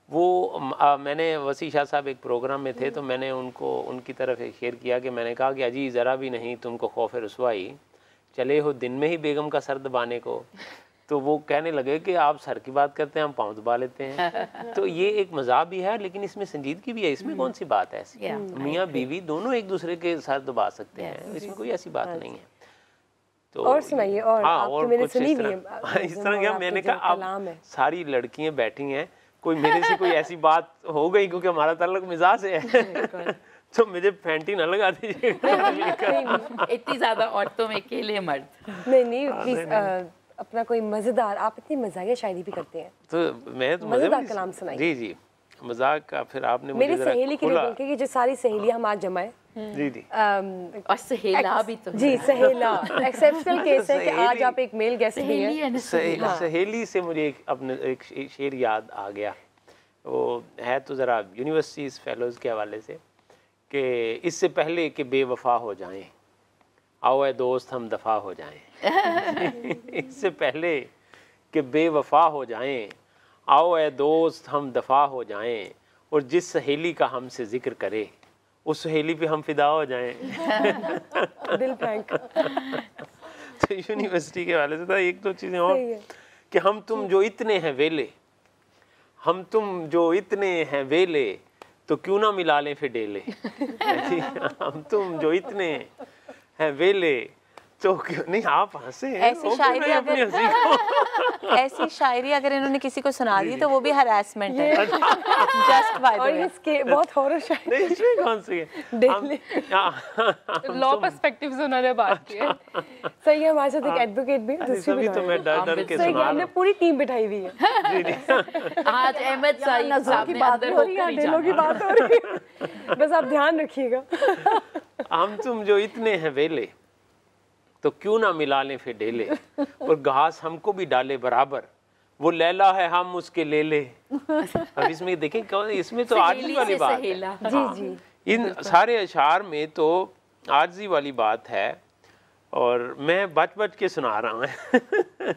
وہ میں نے وسیع شاہ صاحب ایک پروگرام میں تھے تو میں نے ان کی طرف ایک شعر کیا کہ میں نے کہا کہ اجی ذرا بھی نہیں تم کو خوف رسوائی، چلے ہو دن میں ہی بیگم کا سر دبانے کو. تو وہ کہنے لگے کہ آپ سر کی بات کرتے ہیں، ہم پاؤں دبا لیتے ہیں. تو یہ ایک مزاح بھی ہے لیکن اس میں سنجیدگی بھی ہے. اس میں کون سی بات ہے ایسی؟ میاں بیوی دونوں ایک دوسرے کے سر دبا سکتے ہیں، اس میں کوئی ایسی بات نہیں ہے. تو اور سنائیے. اور آپ کی میں نے سنی بھی ہے اس طرح کیا، میں نے کہا اب ساری لڑکیاں بیٹھی ہیں، کوئی میرے سے کوئی ایسی بات ہو گئی کیونکہ ہمارا تعلق مزاح سے ہے تو مجھے پینٹی نہ لگا دیجیے. اتنی زیادہ عورتوں میں اکیلے مرد. نہیں پلیز اپنا کوئی مزیدار، آپ اتنی مزاحیہ شاعری بھی کرتے ہیں تو میں تو مزیدار کلام سنائیے. جی جی مذاق کا پھر آپ نے میری سہیلی کے لیے بول کے کہ جو ساری سہیلیاں ہم آج جمع ہیں. جی جی اور سہیلا بھی تو جی سہیلا ایکسیپشنل کیس ہے کہ آج آپ ایک میل گیسٹ بھی ہیں. سہیلی سے مجھے اپنے ایک شعر یاد آ گیا. وہ ہے تو ذرا یونیورسٹیز فیلوز کے حوالے سے کہ اس سے پہلے کہ بے وفا ہو جائیں آؤ اے دوست ہم دفاع ہو جائیں. اس سے پہلے کہ بے وفا ہو جائیں آؤ اے دوست ہم دفاع ہو جائیں، اور جس سہیلی کا ہم سے ذکر کرے اس سہیلی پہ ہم فدا ہو جائیں. دل پرینک. تو یونیورسٹی کے حوالے سے تھا. ایک دو چیزیں اور کہ ہم تم جو اتنے ہیں ویلے، ہم تم جو اتنے ہیں ویلے تو کیوں نہ ملا لیں پھر ڈیلے. ہم تم جو اتنے ہیں ویلے تو نہیں. آپ ہنسے ایسی شاعری اگر انہوں نے کسی کو سنا دی تو وہ بھی ہراسمنٹ ہے. جسٹ بائی اور اس کے بہت ہارر شاعری اس میں کون سی لا پرسپیکٹیوز انہوں نے بات کی ہے. صحیح ہے. ہمارے ساتھ ایک ایڈوکیٹ بھی دوسری تو میں ڈر ڈر کے صحیح ہے. ہم نے پوری ٹیم بٹھائی ہوئی ہے. آج احمد صاحب کی بات ہو رہی ہے، دلوں کی بات ہو رہی ہے، بس آپ دھیان رکھیے گا. ہم تم جو اتنے ہیں ویلے تو کیوں نہ ملا لیں پھر ڈیلے، اور گھاس ہم کو بھی ڈالے برابر، وہ لیلا ہے ہم اس کے لے لے. اب اس میں دیکھیں اس میں تو عاجزی والی بات ہے. جی جی ان سارے اشعار میں تو عاجزی والی بات ہے، اور میں بچ بچ کے سنا رہا ہوں.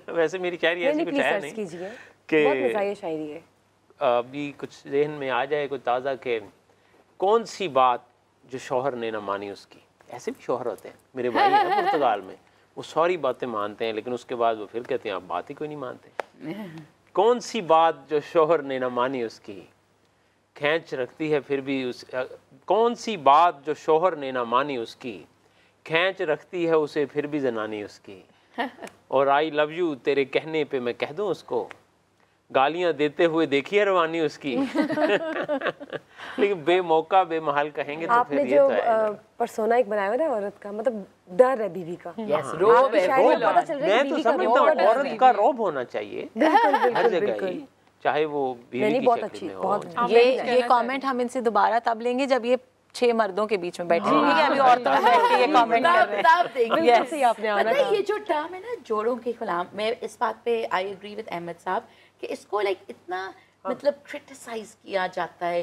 ویسے میری شاعری ایسی کچھ ہے نہیں کہ بہت مزاحیہ شاعری ہے. ابھی کچھ ذہن میں آ جائے کوئی تازہ کہ کون سی بات جو شوہر نے نہ مانی اس کی. ایسے بھی شوہر ہوتے ہیں، میرے بھائی ہیں پرتگال میں، وہ ساری باتیں مانتے ہیں لیکن اس کے بعد وہ پھر کہتے ہیں آپ بات ہی کوئی نہیں مانتے. کون سی بات جو شوہر نے نہ مانی اس کی کھینچ رکھتی ہے پھر بھی اس، کون سی بات جو شوہر نے نہ مانی اس کی کھینچ رکھتی ہے اسے پھر بھی زنانی اس کی. اور آئی لو یو تیرے کہنے پہ میں کہہ دوں اس کو، گالیاں دیتے ہوئے دیکھی ہے روانی اس کی. لیکن بے موقع بے محل کہیں گے تو آپ پھر نے یہ جو تو ہے. پرسونا ایک بنایا ہوا نا عورت کا، مطلب ڈر ہے بیوی کا. میں تو سمجھتا ہوں عورت کا روب ہونا چاہیے ہر جگہ ہی، چاہے وہ بیوی کی شکل میں ہو. یہ کامنٹ ہم ان سے دوبارہ تب لیں گے جب یہ 6 مردوں کے بیچ میں بیٹھے ہیں. ٹھیک ہے، ابھی عورتوں میں بیٹھ کے یہ کامنٹ کر رہے ہیں. پتہ ہے یہ جو ٹرم ہے نا جوڑوں کے غلام، میں اس بات پہ آئی ایگری وتھ احمد صاحب کہ اس کو لائک اتنا مطلب کرٹیسائز کیا جاتا ہے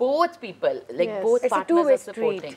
both people like both partners are supporting.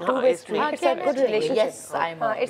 two-way street, it's a good relationship. Yes,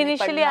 Initially I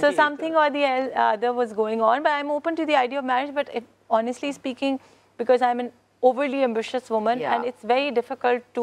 so something or the other was going on, but I'm open to the idea of marriage, but honestly speaking because I'm an overly ambitious woman and it's very difficult to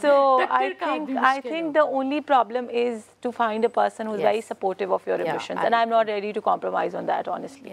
so I think the only problem is to find a person who's very supportive of your ambitions and I'm not ready to compromise on that honestly.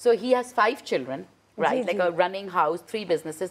so he has 5 children right, like a running house, 3 businesses,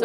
So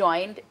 joined,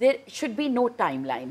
there should be no timeline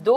2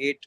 8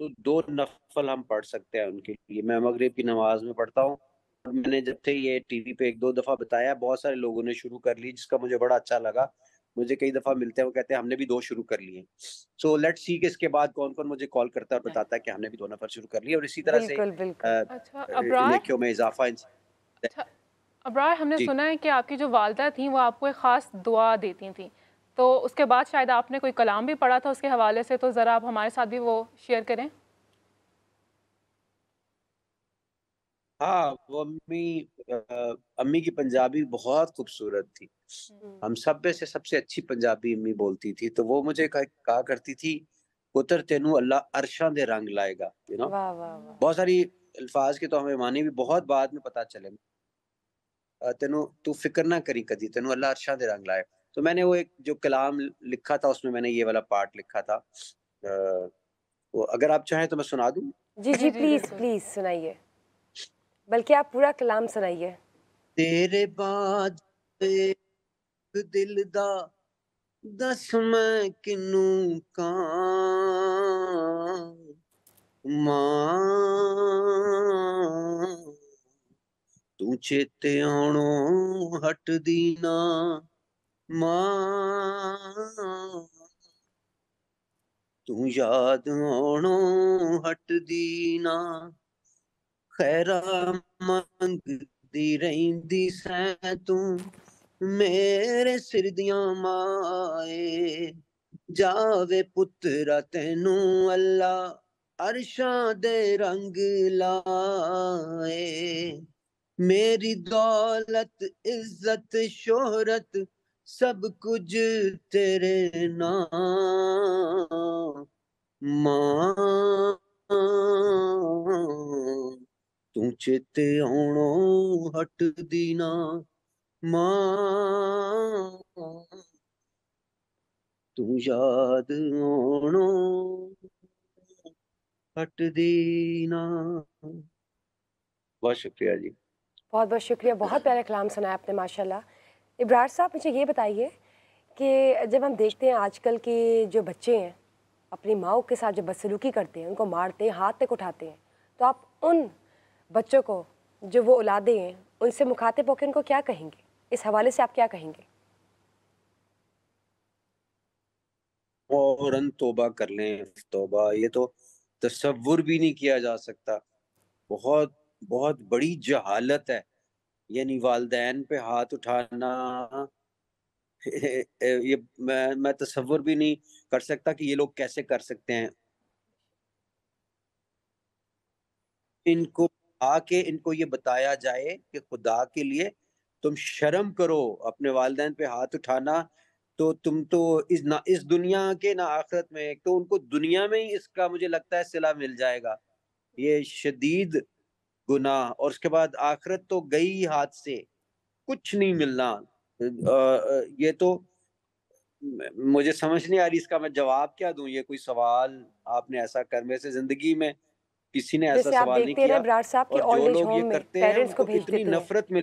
تو 2 نفل ہم پڑھ سکتے ہیں ان کے لیے. میں مغرب کی نماز میں پڑھتا ہوں. میں نے جب سے یہ ٹی وی پہ 1-2 دفعہ بتایا, بہت سارے لوگوں نے شروع کر لی, جس کا مجھے بڑا اچھا لگا. مجھے کئی دفعہ ملتے ہیں, وہ کہتے ہیں ہم نے بھی 2 شروع کر لیے. سو لیٹ سی کہ اس کے بعد کون کون مجھے کال کرتا ہے اور بتاتا ہے کہ ہم نے بھی 2 نفل شروع کر لیے. اور اسی طرح سے بالکل بالکل. اچھا ابرار, نیکیوں میں اضافہ. اچھا ابرار, ہم نے جی. سنا ہے کہ آپ کی جو والدہ تھیں وہ آپ کو ایک خاص دعا دیتی تھیں, تو اس کے بعد شاید آپ نے کوئی کلام بھی پڑھا تھا اس کے حوالے سے, تو ذرا آپ ہمارے ساتھ بھی وہ شیئر کریں. ہاں, وہ امی کی پنجابی بہت خوبصورت تھی. ہم سب میں سے سب سے اچھی پنجابی امی بولتی تھی. تو وہ مجھے کہا کرتی تھی, پتر تینوں اللہ عرشاں دے رنگ لائے گا. واہ واہ واہ. بہت ساری الفاظ کے تو ہمیں معنی بھی بہت بعد میں پتہ چلے. تینوں تو فکر نہ کری کدی, تینوں اللہ عرشاں دے رنگ لائے. تو میں نے وہ ایک جو کلام لکھا تھا اس میں نے یہ والا پارٹ لکھا تھا. وہ اگر آپ چاہیں تو میں سنا دوں. جی جی پلیز پلیز سنائیے, بلکہ آپ پورا کلام سنائیے. تیرے بعد ایک دل دا دس میں کنوں کان ماں, تو چیتے آنوں ہٹ دینا ماں, تو یاد آنوں ہٹ دینا, خیرہ منگ دی رہندی سیں تو میرے سر دیاں مائے, جاوے پترا تینوں اللہ عرشاں دے رنگ لائے. میری دولت عزت شہرت سب کچھ تیرے نام ماں, تو چیتے آنوں ہٹ دینا ماں, تو یاد آنوں ہٹ دینا. بہت شکریہ جی. بہت بہت شکریہ, بہت پیارا کلام سنایا آپ نے ماشاءاللہ. ابرار صاحب مجھے یہ بتائیے کہ جب ہم دیکھتے ہیں آج کل کے جو بچے ہیں اپنی ماؤں کے ساتھ جو بدسلوکی کرتے ہیں, ان کو مارتے ہیں, ہاتھ تک اٹھاتے ہیں, تو آپ ان بچوں کو جو وہ اولادیں ہیں ان سے مخاطب ہو کے ان کو کیا کہیں گے؟ اس حوالے سے آپ کیا کہیں گے؟ فوراً توبہ کر لیں. توبہ یہ تو تصور بھی نہیں کیا جا سکتا. بہت بہت بڑی جہالت ہے. یعنی والدین پہ ہاتھ اٹھانا, یہ میں تصور بھی نہیں کر سکتا کہ یہ لوگ کیسے کر سکتے ہیں. ان کو آ کے ان کو یہ بتایا جائے کہ خدا کے لیے تم شرم کرو, اپنے والدین پہ ہاتھ اٹھانا تو تم تو نہ اس دنیا کے نہ آخرت میں, ایک تو ان کو دنیا میں ہی اس کا مجھے لگتا ہے صلہ مل جائے گا, یہ شدید گناہ, اور اس کے بعد آخرت تو گئی ہاتھ سے, کچھ نہیں ملنا. یہ تو مجھے سمجھ نہیں آ رہی اس کا میں جواب کیا دوں. یہ کوئی سوال آپ نے ایسا کرنے سے زندگی میں کسی نے ایسا جیسے آپ سوال نہیں دیکھتے ہیں کیا. ابرار صاحب کہ اور جو اولڈ ایج لوگ یہ ہوم میں کرتے ہیں ان پیرنٹس کو کو بھیج اتنی دیتے ہیں. نفرت مل,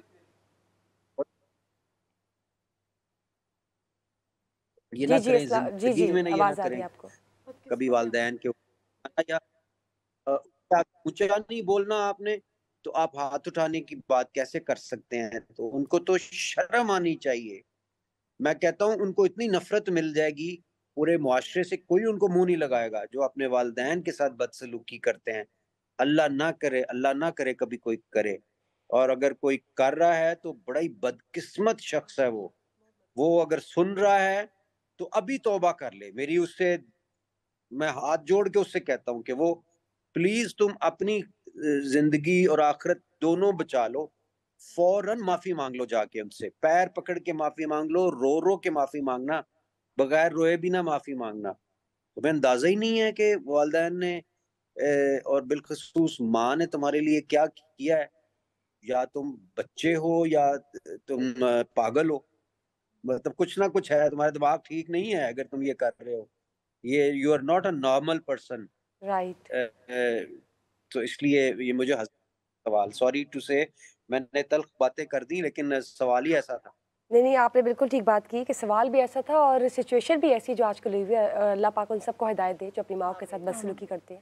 یہ نہ کریں جی زندگی میں, نہ یہ نہ آواز آ رہی کریں ہے آپ کو. کبھی والدین کے یا اونچا نہیں بولنا آپ نے, تو آپ ہاتھ اٹھانے کی بات کیسے کر سکتے ہیں؟ تو ان کو تو شرم آنی چاہیے. میں کہتا ہوں ان کو اتنی نفرت مل جائے گی پورے معاشرے سے, کوئی ان کو منہ نہیں لگائے گا جو اپنے والدین کے ساتھ بدسلوکی کرتے ہیں. اللہ نہ کرے, اللہ نہ کرے کبھی کوئی کرے, اور اگر کوئی کر رہا ہے تو بڑا ہی بدقسمت شخص ہے وہ اگر سن رہا ہے تو ابھی توبہ کر لے. میری اس سے میں ہاتھ جوڑ کے اس سے کہتا ہوں کہ وہ پلیز تم اپنی زندگی اور آخرت دونوں بچا لو, فوراً معافی مانگ لو, جا کے ان سے پیر پکڑ کے معافی مانگ لو, رو رو کے معافی مانگنا, بغیر روئے بھی نہ معافی مانگنا. تمہیں اندازہ ہی نہیں ہے کہ والدین نے اور بالخصوص ماں نے تمہارے لیے کیا کیا ہے. یا تم بچے ہو یا تم پاگل ہو, مطلب کچھ نہ کچھ ہے, تمہارا دماغ ٹھیک نہیں ہے اگر تم یہ کر رہے ہو. یہ you are not a normal person. Right. تو اس لیے یہ مجھے سوال, سوری ٹو سے میں نے تلخ باتیں کر دی, لیکن سوال ہی ایسا تھا. نہیں آپ نے بالکل ٹھیک بات کی کہ سوال بھی ایسا تھا اور سچویشن بھی ایسی جو آج کل ہوئی ہے. اللہ پاک ان سب کو ہدایت دے جو اپنی ماں کے ساتھ بدسلوکی کرتے ہیں.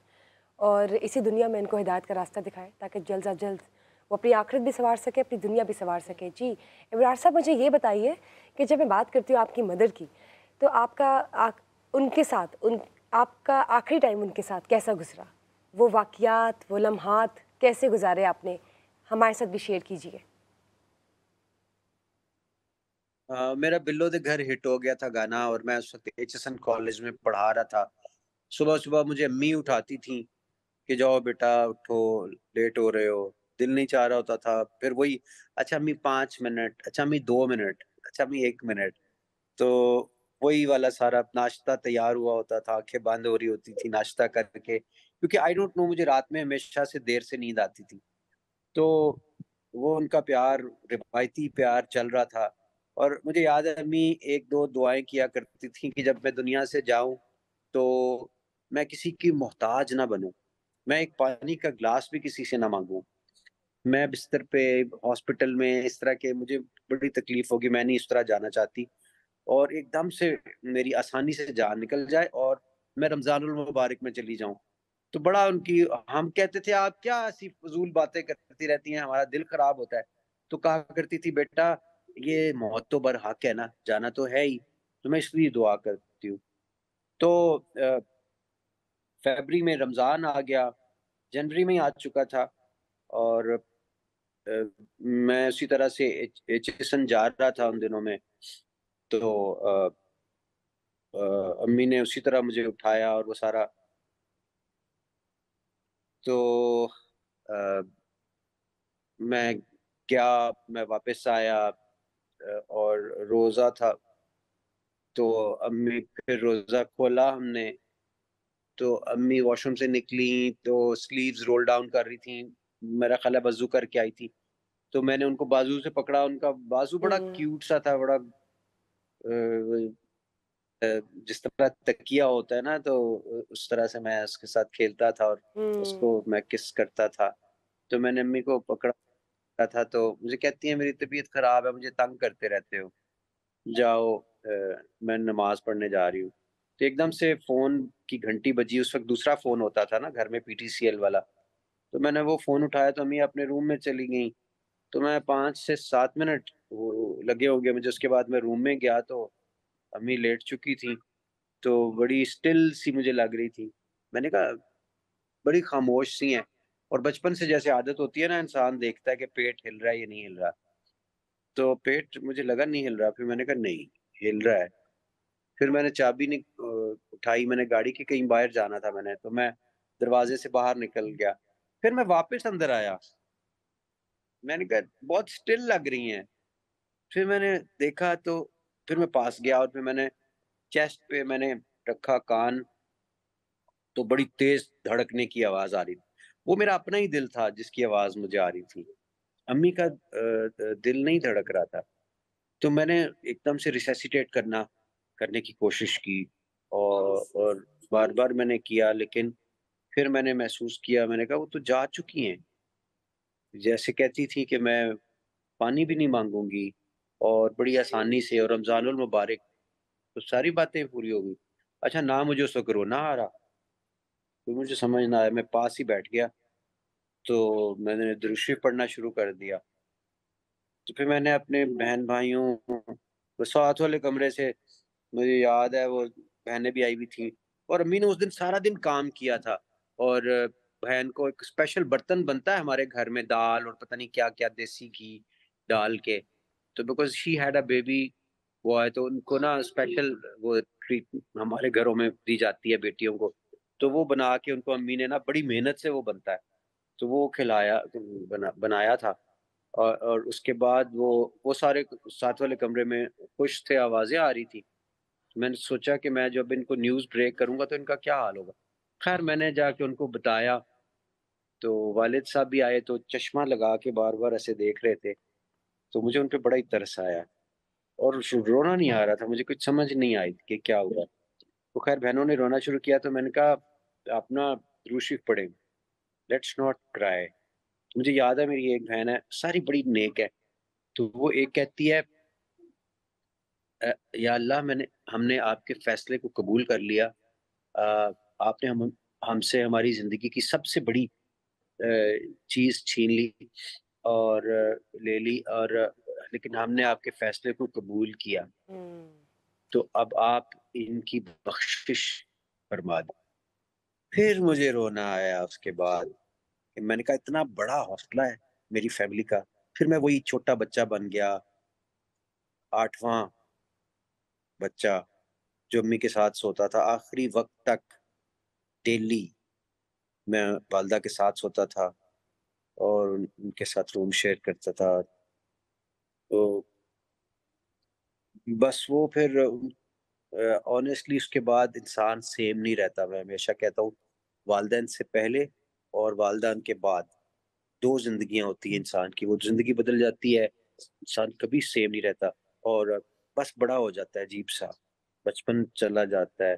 اور اسی دنیا میں ان کو ہدایت کا راستہ دکھائے تاکہ جلد از جلد وہ اپنی آخرت بھی سنوار سکے, اپنی دنیا بھی سنوار سکے. جی ابرار صاحب, مجھے یہ بتائیے کہ جب میں بات کرتی ہوں آپ کی مدر کی, تو آپ کا ان کے ساتھ آپ کا آخری ٹائم ان کے ساتھ کیسا گزرا؟ وہ واقعات, وہ لمحات کیسے گزارے آپ نے, ہمارے ساتھ بھی شیئر کیجیے. میرا بلو دے گھر ہٹ ہو گیا تھا گانا, اور میں اس وقت HSN کالج میں پڑھا رہا تھا. صبح صبح مجھے امی اٹھاتی تھیں کہ جاؤ بیٹا اٹھو, لیٹ ہو رہے ہو. دل نہیں چاہ رہا ہوتا تھا, پھر وہی اچھا امی 5 منٹ, اچھا امی 2 منٹ, اچھا امی 1 منٹ. تو وہی والا سارا ناشتہ تیار ہوا ہوتا تھا, آنکھیں بند ہو رہی ہوتی تھی ناشتہ کر کے, کیونکہ آئی ڈونٹ نو مجھے رات میں ہمیشہ سے دیر سے نیند آتی تھی. تو وہ ان کا پیار, روایتی پیار چل رہا تھا. اور مجھے یاد ہے امی 1-2 دعائیں کیا کرتی تھیں کہ جب میں دنیا سے جاؤں تو میں کسی کی محتاج نہ بنوں, میں ایک پانی کا گلاس بھی کسی سے نہ مانگوں. میں بستر پہ ہاسپٹل میں اس طرح کے, مجھے بڑی تکلیف ہوگی, میں نہیں اس طرح جانا چاہتی, اور ایک دم سے میری آسانی سے جان نکل جائے اور میں رمضان المبارک میں چلی جاؤں. تو بڑا ان کی, ہم کہتے تھے آپ کیا ایسی فضول باتیں کرتی رہتی ہیں, ہمارا دل خراب ہوتا ہے. تو کہا کرتی تھی بیٹا یہ موت تو برحق ہے نا, جانا تو ہے ہی, تو میں اس لیے دعا کرتی ہوں. تو فیبری میں رمضان آ گیا, جنوری میں آ چکا تھا, اور میں اسی طرح سے HSN جا رہا تھا ان دنوں میں. تو امی نے اسی طرح مجھے اٹھایا اور وہ سارا. تو میں کیا, میں واپس آیا اور روزہ تھا, تو امی پھر روزہ کھولا ہم نے, تو امی واش روم سے نکلی تو سلیوز رول ڈاؤن کر رہی تھیں, میرا خیال ہے وضو کر کے آئی تھی. تو میں نے ان کو بازو سے پکڑا, ان کا بازو بڑا کیوٹ سا تھا, بڑا جس طرح تکیہ ہوتا ہے نا, تو اس طرح سے میں اس کے ساتھ کھیلتا تھا اور اس کو میں کس کرتا تھا. تو میں نے امی کو پکڑا تھا, تو مجھے کہتی ہیں میری طبیعت خراب ہے, مجھے تنگ کرتے رہتے ہو, جاؤ میں نماز پڑھنے جا رہی ہوں. تو ایک دم سے فون کی گھنٹی بجی, اس وقت دوسرا فون ہوتا تھا نا گھر میں, PTCL والا. تو میں نے وہ فون اٹھایا تو امی اپنے روم میں چلی گئیں. تو میں 5 سے 7 منٹ لگے ہو گئے مجھے. اس کے بعد میں روم میں گیا تو امی لیٹ چکی تھی, تو بڑی اسٹل سی مجھے لگ رہی تھی. میں نے کہا بڑی خاموش سی ہیں, اور بچپن سے جیسے عادت ہوتی ہے نا, انسان دیکھتا ہے کہ پیٹ ہل رہا ہے یا نہیں ہل رہا. تو پیٹ مجھے لگا نہیں ہل رہا, پھر میں نے کہا نہیں ہل رہا ہے. پھر میں نے چابی اٹھائی, میں نے گاڑی کے کہیں باہر جانا تھا, تو میں دروازے سے باہر نکل گیا. پھر میں واپس اندر آیا, میں نے کہا بہت اسٹل لگ رہی ہیں. پھر میں نے دیکھا تو پھر میں پاس گیا, اور پھر میں نے چیسٹ پہ میں نے رکھا کان, تو بڑی تیز دھڑکنے کی آواز آ رہی تھی. وہ میرا اپنا ہی دل تھا جس کی آواز مجھے آ رہی تھی, امی کا دل نہیں دھڑک رہا تھا. تو میں نے ایک دم سے ریسیسیٹیٹ کرنے کی کوشش کی, اور بار بار میں نے کیا, لیکن پھر میں نے محسوس کیا, میں نے کہا وہ تو جا چکی ہیں. جیسے کہتی تھی کہ میں پانی بھی نہیں مانگوں گی, اور بڑی آسانی سے, اور رمضان المبارک, تو ساری باتیں پوری ہو گئی. اچھا نہ مجھے اس وقت رونا آ رہا, تو مجھے سمجھ نہ آیا, میں پاس ہی بیٹھ گیا, تو میں نے درود شریف پڑھنا شروع کر دیا. تو پھر میں نے اپنے بہن بھائیوں, وہ ساتھ والے کمرے سے, مجھے یاد ہے وہ بہنیں بھی آئی ہوئی تھیں, اور امی نے اس دن سارا دن کام کیا تھا. اور بہن کو ایک اسپیشل برتن بنتا ہے ہمارے گھر میں, دال اور پتہ نہیں کیا کیا دیسی گھی ڈال کے. تو because she had a baby boy, تو ان کو نا اسپیشل وہ ٹریٹ ہمارے گھروں میں دی جاتی ہے بیٹیوں کو. تو وہ بنا کے ان کو امی نے نا بڑی محنت سے وہ بنتا ہے, تو وہ کھلایا, بنایا تھا. اور اس کے بعد وہ سارے ساتھ والے کمرے میں خوش تھے, آوازیں آ رہی تھی. میں نے سوچا کہ میں جب ان کو نیوز بریک کروں گا تو ان کا کیا حال ہوگا. خیر میں نے جا کے ان کو بتایا, تو والد صاحب بھی آئے, تو چشمہ لگا کے بار بار ایسے دیکھ رہے تھے. تو مجھے ان پہ بڑا ہی ترس آیا, اور رونا نہیں آ رہا تھا, مجھے کچھ سمجھ نہیں آئی کہ کیا ہوا. تو خیر بہنوں نے رونا شروع کیا, تو میں نے کہا اپنا درود شریف پڑھیں, لیٹس ناٹ کرائی. مجھے یاد ہے میری ایک بہن ہے, ساری بڑی نیک ہے, تو وہ ایک کہتی ہے یا اللہ ہم نے آپ کے فیصلے کو قبول کر لیا, آپ نے ہم سے ہماری زندگی کی سب سے بڑی چیز چھین لی اور لے لی، اور لیکن ہم نے آپ کے فیصلے کو قبول کیا، تو اب آپ ان کی بخشش فرما دیں۔ پھر مجھے رونا آیا اس کے بعد کہ میں نے کہا اتنا بڑا حوصلہ ہے میری فیملی کا، پھر میں وہی چھوٹا بچہ بن گیا، 8واں بچہ جو امی کے ساتھ سوتا تھا آخری وقت تک، ڈیلی میں والدہ کے ساتھ سوتا تھا اور ان کے ساتھ روم شیئر کرتا تھا۔ تو بس وہ پھر آنیسٹلی اس کے بعد انسان سیم نہیں رہتا۔ میں ہمیشہ کہتا ہوں والدین سے پہلے اور والدین کے بعد 2 زندگیاں ہوتی ہیں انسان کی، وہ زندگی بدل جاتی ہے، انسان کبھی سیم نہیں رہتا، اور بس بڑا ہو جاتا ہے، عجیب سا بچپن چلا جاتا ہے،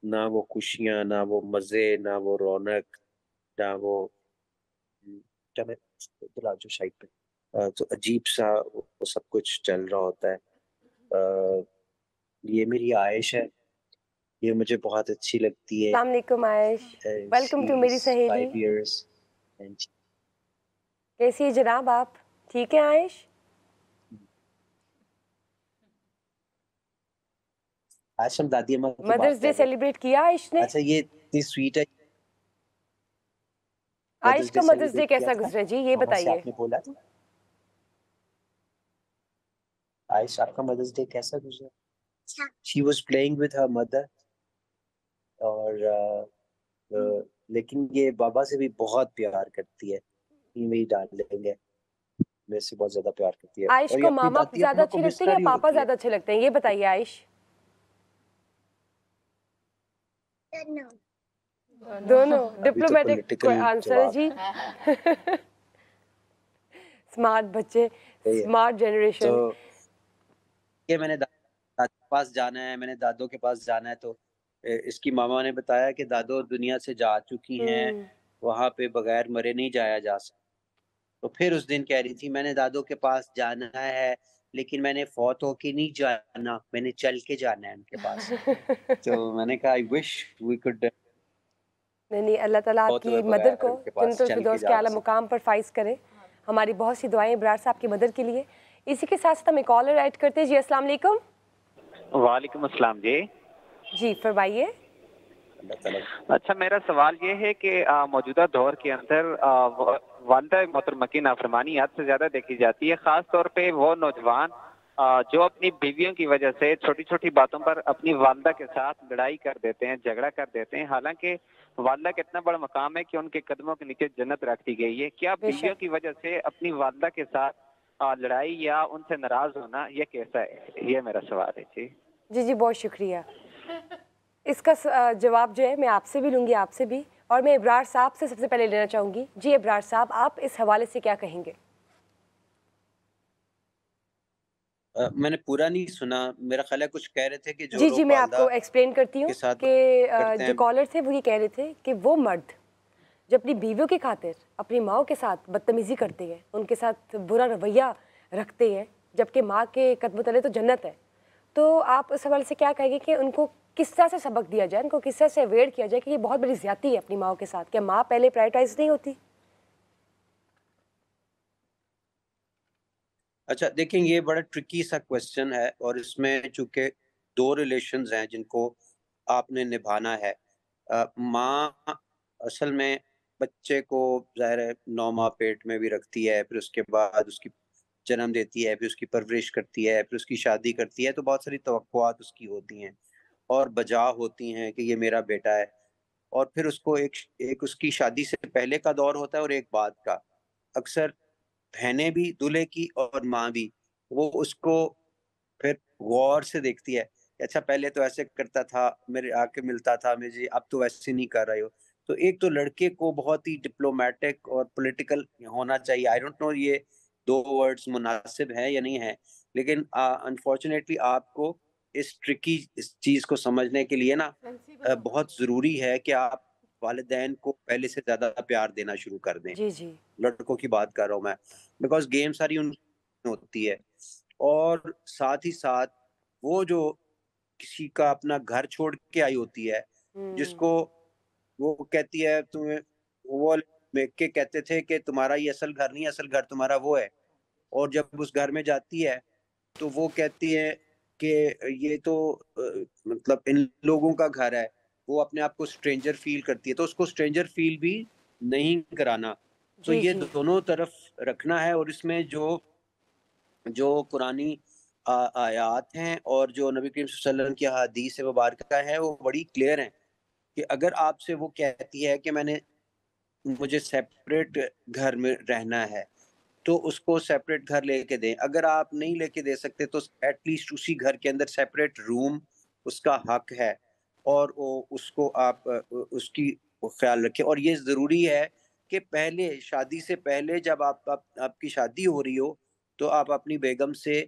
نہ وہ خوشیاں، نہ وہ مزے، نہ وہ رونق، نہ وہ کیا میں دلا جو شاید پہ تو عجیب سا وہ سب کچھ چل رہا ہوتا ہے۔ یہ میری عائش ہے، یہ مجھے بہت اچھی لگتی ہے۔ السلام علیکم عائش، ویلکم ٹو میری سہیلی۔ 5 years and کیسی ہے جناب آپ؟ ٹھیک ہے عائش؟ آج ہم دادی اماں کی مدرس بات ڈے کر رہے سیلیبریٹ کیا عائش نے؟ ہیں۔ اچھا یہ اتنی سویٹ ہے۔ عائش کا مدرس ڈے کیسا گزرا جی یہ بتائیے؟ آپ نے بولا تھا عائش آپ کا مدرس ڈے کیسا گزرا؟ She was playing with her mother اور لیکن یہ بابا سے بھی بہت پیار کرتی ہے، یہ میری ڈارلنگ ہے، میرے سے بہت زیادہ پیار کرتی ہے۔ عائش کو ماما زیادہ اچھی لگتی ہے یا پاپا زیادہ اچھے لگتے ہیں، یہ بتائیے عائش؟ دونوں ڈپلومیٹک آنسر جی۔ اسمارٹ بچے، اسمارٹ جنریشن۔ یہ میں نے دادو کے پاس جانا ہے، میں نے دادو کے پاس جانا ہے، تو اس کی ماما نے بتایا کہ دادو دنیا سے جا چکی ہیں، وہاں پہ بغیر مرے نہیں جایا جا سکتا۔ تو پھر اس دن کہہ رہی تھی میں نے دادو کے پاس جانا ہے لیکن میں نے فوت ہو کے نہیں جانا، میں نے چل کے جانا ہے ان کے پاس۔ تو میں نے کہا I wish we could نہیں اللہ تعالیٰ آپ کی مدر کو جنت الفردوس کے اعلیٰ مقام پر فائز کرے۔ ہماری بہت سی دعائیں ابرار صاحب کی مدر کے لیے۔ اسی کے ساتھ ساتھ ہم ایک کالر ایڈ کرتے ہیں۔ جی السلام علیکم۔ وعلیکم السلام جی۔ جی فرمائیے۔ اچھا میرا سوال یہ ہے کہ موجودہ دور کے اندر والدہ محترمہ کی نافرمانی حد سے زیادہ دیکھی جاتی ہے، خاص طور پہ وہ نوجوان جو اپنی بیویوں کی وجہ سے چھوٹی چھوٹی باتوں پر اپنی والدہ کے ساتھ لڑائی کر دیتے ہیں، جھگڑا کر دیتے ہیں، حالانکہ والدہ کا اتنا بڑا مقام ہے کہ ان کے قدموں کے نیچے جنت رکھ دی گئی ہے۔ کیا بیویوں کی وجہ سے اپنی والدہ کے ساتھ لڑائی یا ان سے ناراض ہونا یہ کیسا ہے؟ یہ میرا سوال ہے جی۔ جی بہت شکریہ۔ اس کا جواب جو ہے میں آپ سے بھی لوں گی، آپ سے بھی، اور میں ابرار صاحب سے سب سے پہلے لینا چاہوں گی۔ جی ابرار صاحب آپ اس حوالے سے کیا کہیں گے؟ میں نے پورا نہیں سنا، میرا خیال ہے کچھ کہہ رہے تھے کہ جو جی میں آپ کو ایکسپلین کرتی ہوں کہ جو کالر تھے وہ یہ کہہ رہے تھے کہ وہ مرد جو اپنی بیویوں کی خاطر اپنی ماؤں کے ساتھ بدتمیزی کرتے ہیں، ان کے ساتھ برا رویہ رکھتے ہیں، جبکہ ماں کے قدموں تلے تو جنت ہے، تو آپ اس حوالے سے کیا کہیں گے کہ ان کو کس طرح سے سبق دیا جائے، ان کو کس طرح سے اویئر کیا جائے کہ یہ بہت بڑی زیادتی ہے اپنی ماؤں کے ساتھ؟ کیا ماں پہلے پرائرٹائز نہیں ہوتی؟ اچھا دیکھیں یہ بڑا ٹرکی سا کویسچن ہے، اور اس میں چونکہ 2 ریلیشنز ہیں جن کو آپ نے نبھانا ہے۔ ماں اصل میں بچے کو ظاہر ہے 9 ماہ پیٹ میں بھی رکھتی ہے، پھر اس کے بعد اس کی جنم دیتی ہے، پھر اس کی پرورش کرتی ہے، پھر اس کی شادی کرتی ہے، تو بہت ساری توقعات اس کی ہوتی ہیں اور بجا ہوتی ہیں کہ یہ میرا بیٹا ہے، اور پھر اس کو ایک اس کی شادی سے پہلے کا دور ہوتا ہے اور ایک بعد کا۔ اکثر بہنیں بھی دولہے کی اور ماں بھی، وہ اس کو پھر غور سے دیکھتی ہے، اچھا پہلے تو ایسے کرتا تھا، میرے آ کے ملتا تھا مجھے، اب تو ویسے نہیں کر رہے ہو۔ تو ایک تو لڑکے کو بہت ہی ڈپلومیٹک اور پولیٹیکل ہونا چاہیے۔ آئی ڈونٹ نو یہ 2 ورڈز مناسب ہیں یا نہیں ہیں، لیکن انفارچونیٹلی آپ کو اس ٹرکی چیز کو سمجھنے کے لیے نا بہت ضروری ہے کہ آپ والدین کو پہلے سے زیادہ پیار دینا شروع کر دیں۔ جی لڑکوں کی بات کر رہا ہوں میں، بیکاز گیم ساری ان ہوتی ہے، اور ساتھ ہی ساتھ وہ جو کسی کا اپنا گھر چھوڑ کے آئی ہوتی ہے، جس کو وہ کہتی ہے تمہیں، وہ دیکھ کے کہتے تھے کہ تمہارا یہ اصل گھر نہیں، اصل گھر تمہارا وہ ہے، اور جب اس گھر میں جاتی ہے تو وہ کہتی ہے کہ یہ تو مطلب ان لوگوں کا گھر ہے، وہ اپنے آپ کو اسٹرینجر فیل کرتی ہے، تو اس کو اسٹرینجر فیل بھی نہیں کرانا. تو یہ دونوں طرف رکھنا ہے، اور اس میں جو قرآنی آیات ہیں اور جو نبی کریم صلی اللہ علیہ وسلم کی حدیث مبارکہ ہیں وہ بڑی کلیئر ہیں کہ اگر آپ سے وہ کہتی ہے کہ مجھے سیپریٹ گھر میں رہنا ہے تو اس کو سیپریٹ گھر لے کے دیں. اگر آپ نہیں لے کے دے سکتے تو ایٹ لیسٹ اسی گھر کے اندر سیپریٹ روم اس کا حق ہے، اور اس کو آپ اس کی خیال رکھیں. اور یہ ضروری ہے کہ پہلے شادی سے پہلے جب آپ کی شادی ہو رہی ہو تو آپ اپنی بیگم سے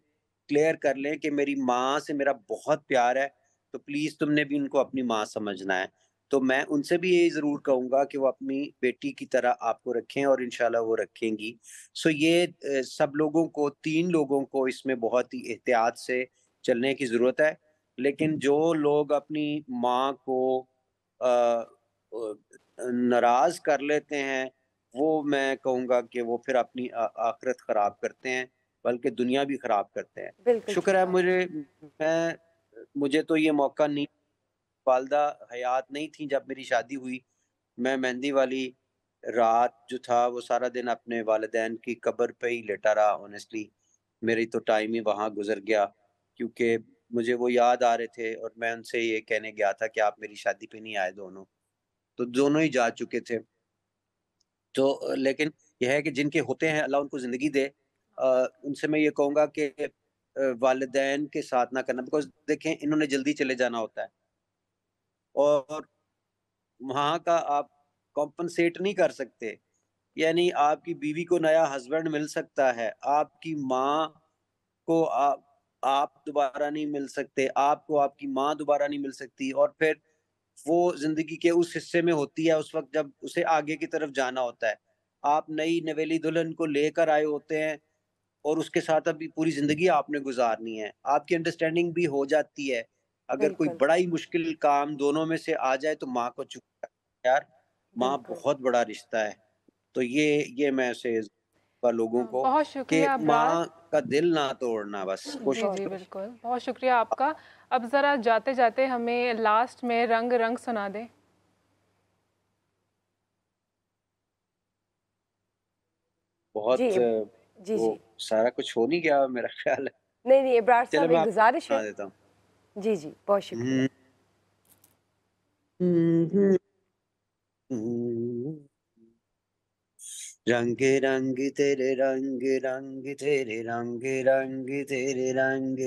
کلیئر کر لیں کہ میری ماں سے میرا بہت پیار ہے، تو پلیز تم نے بھی ان کو اپنی ماں سمجھنا ہے. تو میں ان سے بھی یہی ضرور کہوں گا کہ وہ اپنی بیٹی کی طرح آپ کو رکھیں، اور انشاءاللہ وہ رکھیں گی. سو یہ سب لوگوں کو، 3 لوگوں کو اس میں بہت ہی احتیاط سے چلنے کی ضرورت ہے. لیکن جو لوگ اپنی ماں کو ناراض کر لیتے ہیں وہ میں کہوں گا کہ وہ پھر اپنی آخرت خراب کرتے ہیں، بلکہ دنیا بھی خراب کرتے ہیں. شکر ہے مجھے تو یہ موقع نہیں، والدہ حیات نہیں تھیں جب میری شادی ہوئی. میں مہندی والی رات جو تھا وہ سارا دن اپنے والدین کی قبر پہ ہی لیٹا رہا. آنیسٹلی میری تو ٹائم ہی وہاں گزر گیا، کیونکہ مجھے وہ یاد آ رہے تھے، اور میں ان سے یہ کہنے گیا تھا کہ آپ میری شادی پہ نہیں آئے دونوں، تو دونوں ہی جا چکے تھے. تو لیکن یہ ہے کہ جن کے ہوتے ہیں اللہ ان کو زندگی دے. ان سے میں یہ کہوں گا کہ والدین کے ساتھ نہ کرنا، بیکاز دیکھیں انہوں نے جلدی چلے جانا ہوتا ہے، اور وہاں کا آپ کمپنسیٹ نہیں کر سکتے. یعنی آپ کی بیوی کو نیا ہسبینڈ مل سکتا ہے، آپ کی ماں کو آپ دوبارہ نہیں مل سکتے، آپ کو آپ کی ماں دوبارہ نہیں مل سکتی. اور پھر وہ زندگی کے اس حصے میں ہوتی ہے اس وقت جب اسے آگے کی طرف جانا ہوتا ہے. آپ نئی نویلی دلہن کو لے کر آئے ہوتے ہیں اور اس کے ساتھ ابھی پوری زندگی آپ نے گزارنی ہے. آپ کی انڈرسٹینڈنگ بھی ہو جاتی ہے. اگر کوئی بڑا ہی مشکل کام دونوں میں سے آ جائے تو ماں کو چپ یار، ماں بہت بڑا رشتہ ہے. تو یہ میں سے لوگوں کو بہت کہ شکریہ ماں کا دل نہ توڑنا، بس کوشش. جی بالکل، بہت شکریہ آپ کا. اب ذرا جاتے جاتے ہمیں لاسٹ میں رنگ رنگ سنا دیں. بہت وہ سارا کچھ ہو نہیں گیا میرا خیال ہے. نہیں ابرار صاحب ایک گزارش ہے. دیتا ہوں. جی بہت شکریہ. رنگ رنگ تیرے رنگ رنگ تیرے رنگ رنگ تیرے رنگ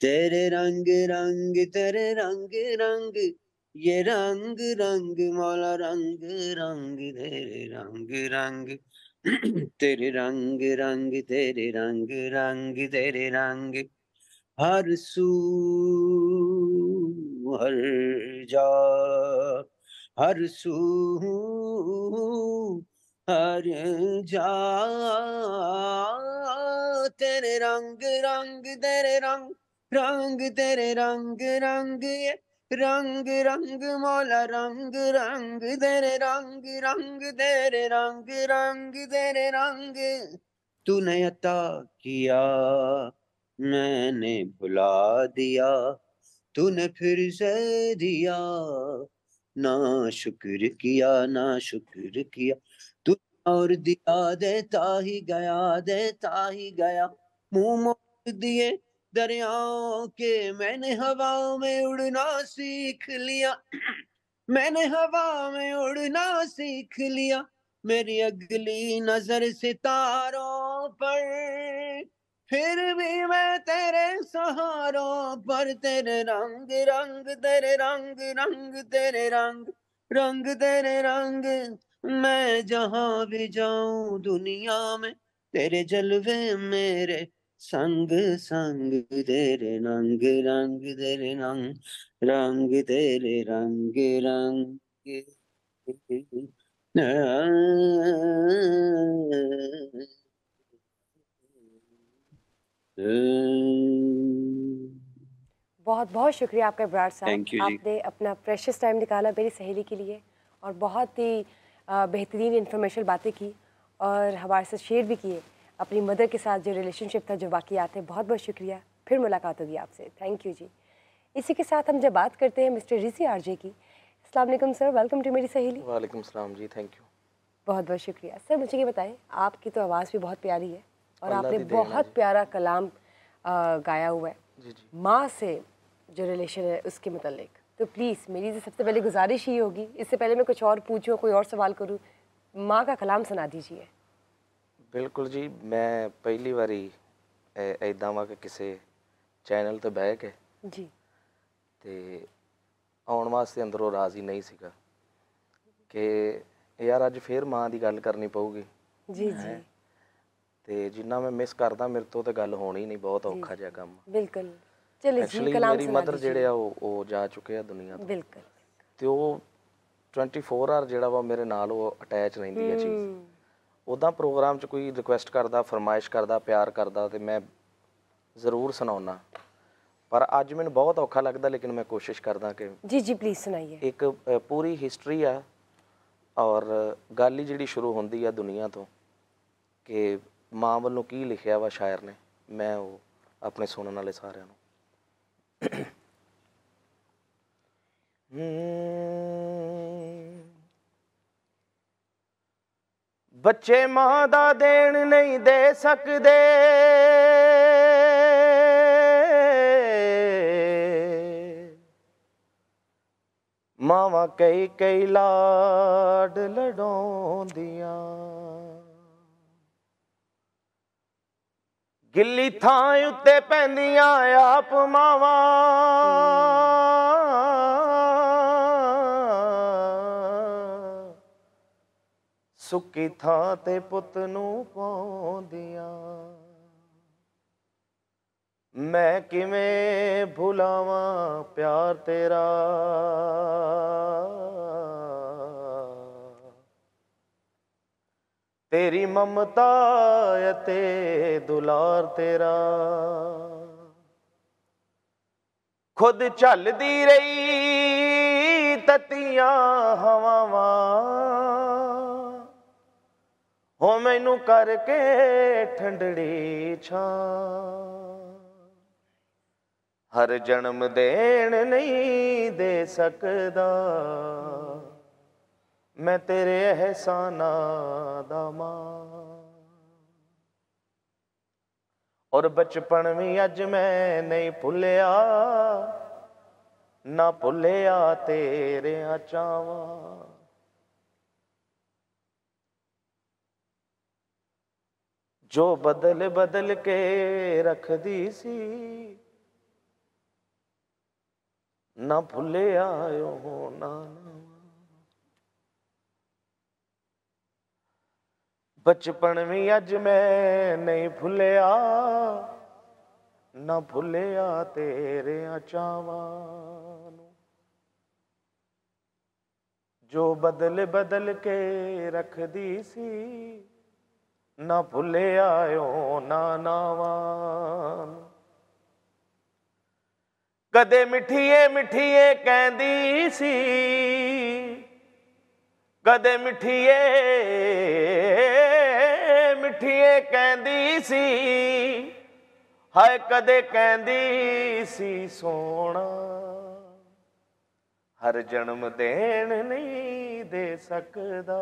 تیرے رنگ رنگ تیرے رنگ رنگ یہ رنگ رنگ مولا رنگ رنگ تیرے رنگ رنگ تیرے رنگ رنگ تیرے رنگ رنگ تیرے رنگ ہر سو ہر جا ہر سو ہر جا تیرے رنگ رنگ تیرے رنگ رنگ تیرے رنگ رنگ رنگ رنگ مولا رنگ رنگ تیرے رنگ رنگ تیرے رنگ رنگ تیرے رنگ تو نے عطا کیا میں نے بھلا دیا تو نے پھر سے دیا نا شکر کیا نا شکر کیا تو اور دیا دیتا ہی گیا منہ موڑ دیے دریاؤں کے میں نے ہوا میں اڑنا سیکھ لیا میں نے ہوا میں اڑنا سیکھ لیا میری اگلی نظر ستاروں پر پھر بھی میں تیرے سہاروں پر تیرے رنگ رنگ تیرے رنگ رنگ تیرے رنگ رنگ تیرے رنگ میں جہاں بھی جاؤں دنیا میں تیرے جلوے میرے سنگ سنگ تیرے رنگ رنگ تیرے رنگ رنگ تیرے رنگ رنگ بہت بہت شکریہ آپ کا ابرار صاحب. آپ نے اپنا پریشیس ٹائم نکالا میری سہیلی کے لیے اور بہت ہی بہترین انفارمیشن باتیں کی اور ہمارے ساتھ شیئر بھی کیے اپنی مدر کے ساتھ جو ریلیشن شپ تھا, جو واقعات تھے. بہت بہت شکریہ. پھر ملاقات ہوگی آپ سے. تھینک یو جی. اسی کے ساتھ ہم جب بات کرتے ہیں مسٹر ریزی آر جے کی. السلام علیکم سر, ویلکم ٹو میری سہیلی. وعلیکم السلام جی, تھینک یو. بہت بہت شکریہ. سر مجھے یہ بتائیں, آپ کی تو آواز بھی بہت پیاری ہے اور آپ نے بہت پیارا کلام گایا ہوا ہے جی جی ماں سے جو ریلیشن ہے اس کے متعلق. تو پلیز میری سب سے پہلے گزارش ہی ہوگی, اس سے پہلے میں کچھ اور پوچھوں, کوئی اور سوال کروں, ماں کا کلام سنا دیجیے. ਬਿਲਕੁਲ ਜੀ. ਮੈਂ ਪਹਿਲੀ ਵਾਰੀ ਇੱਦਾਂ ਵਾ ਕਿ ਕਿਸੇ ਚੈਨਲ 'ਤੇ ਬਹਿ ਕੇ ਜੀ ਤੇ ਆਉਣ ਵਾਸਤੇ ਅੰਦਰੋਂ ਰਾਜ਼ੀ ਨਹੀਂ ਸੀਗਾ ਕਿ ਯਾਰ ਅੱਜ ਫੇਰ ਮਾਂ ਦੀ ਗੱਲ ਕਰਨੀ ਪਊਗੀ. ਜੀ ਜੀ ਤੇ ਜਿੰਨਾ ਮੈਂ ਮਿਸ ਕਰਦਾ ਮੇਰੇ ਤੋਂ ਤਾਂ ਗੱਲ ਹੋਣੀ ਨਹੀਂ. ਬਹੁਤ ਔਖਾ ਜਿਹਾ ਕੰਮ. ਬਿਲਕੁਲ. ਚਲੋ ਜੀ ਐਕਚੁਅਲੀ ਕਲਾਮ ਮੇਰੀ ਮਦਰ ਜਿਹੜੇ ਆ ਉਹ ਜਾ ਚੁੱਕੇ ਆ ਦੁਨੀਆ ਤੋਂ. ਬਿਲਕੁਲ. ਤੇ ਉਹ 24 ਆਵਰ ਜਿਹੜਾ ਵਾ ਮੇਰੇ ਨਾਲ ਉਹ ਅਟੈਚ ਰਹਿੰਦੀ ਹੈ ਚੀਜ਼. ਉੱਦਾਂ ਪ੍ਰੋਗਰਾਮ 'ਚ ਕੋਈ ਰਿਕੁਐਸਟ ਕਰਦਾ, ਫਰਮਾਇਸ਼ ਕਰਦਾ, ਪਿਆਰ ਕਰਦਾ ਤੇ ਮੈਂ ਜ਼ਰੂਰ ਸੁਣਾਉਣਾ. ਪਰ ਅੱਜ ਮੈਨੂੰ ਬਹੁਤ ਔਖਾ ਲੱਗਦਾ, ਲੇਕਿਨ ਮੈਂ ਕੋਸ਼ਿਸ਼ ਕਰਦਾ ਕਿ ਜੀ ਜੀ ਪਲੀਜ਼ ਸੁਣਾਈਏ. ਇੱਕ ਪੂਰੀ ਹਿਸਟਰੀ ਆ ਔਰ ਗੱਲ ਹੀ ਜਿਹੜੀ ਸ਼ੁਰੂ ਹੁੰਦੀ ਆ ਦੁਨੀਆ ਤੋਂ ਕਿ ਮਾਂ ਵੱਲੋਂ ਕੀ ਲਿਖਿਆ ਵਾ ਸ਼ਾਇਰ ਨੇ, ਮੈਂ ਉਹ ਆਪਣੇ ਸੁਣਨ ਵਾਲੇ ਸਾਰਿਆਂ ਨੂੰ ਬੱਚੇ ਮਾਂ ਦਾ ਦੇਣ ਨਹੀਂ ਦੇ ਸਕਦੇ, ਮਾਵਾਂ ਕਈ ਕਈ ਲਾਡ ਲਡਾਉਂਦੀਆਂ, ਗਿੱਲੀ ਥਾਂ ਉੱਤੇ ਪੈਂਦੀਆਂ ਆਪ ਮਾਵਾਂ, ਸੁੱਕੀ ਥਾਂ ਤੇ ਪੁੱਤ ਨੂੰ ਪਾਉਂਦੀਆਂ। ਮੈਂ ਕਿਵੇਂ ਭੁਲਾਵਾਂ ਪਿਆਰ ਤੇਰਾ, ਤੇਰੀ ਮਮਤਾ ਅਤੇ ਦੁਲਾਰ ਤੇਰਾ। ਖੁਦ ਝੱਲਦੀ ਰਹੀ ਤਤੀਆਂ ਹਵਾਵਾਂ, ਹੋ ਮੈਨੂੰ ਕਰਕੇ ਠੰਡੜੀ ਛਾਂ। ਹਰ ਜਨਮ ਦੇਣ ਨਹੀਂ ਦੇ ਸਕਦਾ, ਮੈਂ ਤੇਰੇ ਅਹਿਸਾਨਾਂ ਦਾ ਮਾਂ। ਔਰ ਬਚਪਨ ਵੀ ਅੱਜ ਮੈਂ ਨਹੀਂ ਭੁੱਲਿਆ, ਨਾ ਭੁੱਲਿਆ ਤੇਰਿਆਂ ਚਾਵਾਂ। ਜੋ ਬਦਲ ਬਦਲ ਕੇ ਰੱਖਦੀ ਸੀ, ਨਾ ਭੁੱਲਿਆ ਉਹ ਨਾ। ਬਚਪਨ ਵੀ ਅੱਜ ਮੈਂ ਨਹੀਂ ਭੁੱਲਿਆ, ਨਾ ਭੁੱਲਿਆ ਤੇਰਿਆਂ ਚਾਵਾਂ ਨੂੰ। ਜੋ ਬਦਲ ਬਦਲ ਕੇ ਰੱਖਦੀ ਸੀ, ਨਾ ਭੁੱਲਿਆ ਉਹ ਨਾਵਾਂ ਨੂੰ। ਕਦੇ ਮਿੱਠੀਏ ਮਿੱਠੀਏ ਕਹਿੰਦੀ ਸੀ, ਕਦੇ ਮਿੱਠੀਏ ਮਿੱਠੀਏ ਕਹਿੰਦੀ ਸੀ, ਹਾਏ ਕਦੇ ਕਹਿੰਦੀ ਸੀ ਸੋਹਣਾ। ਹਰ ਜਨਮ ਦੇਣ ਨਹੀਂ ਦੇ ਸਕਦਾ,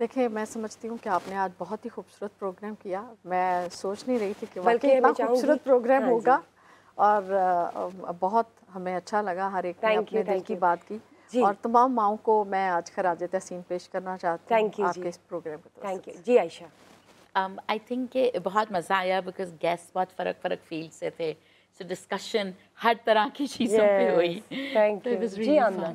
دیکھیں میں سمجھتی ہوں کہ آپ نے آج بہت ہی خوبصورت پروگرام کیا. میں سوچ نہیں رہی تھی کہ بلکہ واقعی اتنا میں چاہوں گی- خوبصورت پروگرام ہاں جی. ہوگا اور بہت ہمیں اچھا لگا. ہر ایک نے Thank اپنے you, دل thank کی you. بات کی جی. اور تمام ماؤں کو میں آج خراج تحسین پیش کرنا چاہتی ہوں Thank you آپ جی. کے اس پروگرام کی طرف تھینک سے. You G. Aisha I think کہ بہت مزہ آیا بیکاز گیسٹ بہت فرق فیلڈ سے تھے. سو ڈسکشن ہر طرح کی چیزوں پہ ہوئی. تھینک یو جی. آمنہ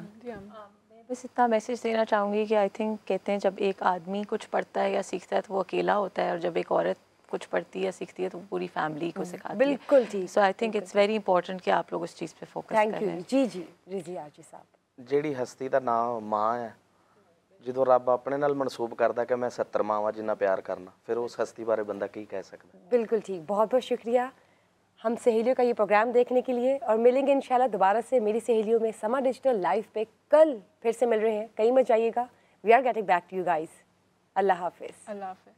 بس اتنا میسیج دینا چاہوں گی کہ آئی تھنک کہتے ہیں جب ایک آدمی کچھ پڑھتا ہے یا سیکھتا ہے تو وہ اکیلا ہوتا ہے، اور جب ایک عورت کچھ پڑھتی ہے یا سیکھتی ہے تو وہ پوری فیملی کو سکھاتی ہے. بالکل ٹھیک. So I think it's very important کہ آپ لوگ اس چیز پہ فوکس تھینک یو کریں. جی. جی رضی آجی صاحب ਜਿਹੜੀ ਹਸਤੀ ਦਾ ਨਾਮ ਮਾਂ ਹੈ, ਜਦੋਂ ਰੱਬ ਆਪਣੇ ਨਾਲ ਮਨਸੂਬ ਕਰਦਾ کہ ਮੈਂ 70 ਮਾਵਾਂ ਜਿੰਨਾ ਪਿਆਰ ਕਰਨਾ, ਫਿਰ ਉਸ ਹਸਤੀ ਬਾਰੇ ਬੰਦਾ ਕੀ ਕਹਿ ਸਕਦਾ. بالکل ٹھیک. بہت بہت شکریہ ہم سہیلیوں کا یہ پروگرام دیکھنے کے لیے، اور ملیں گے انشاءاللہ دوبارہ سے میری سہیلیوں میں سما ڈیجیٹل لائیو پہ. کل پھر سے مل رہے ہیں، کہیں مت جائیے گا. We are getting back to you guys. اللہ حافظ. اللہ حافظ.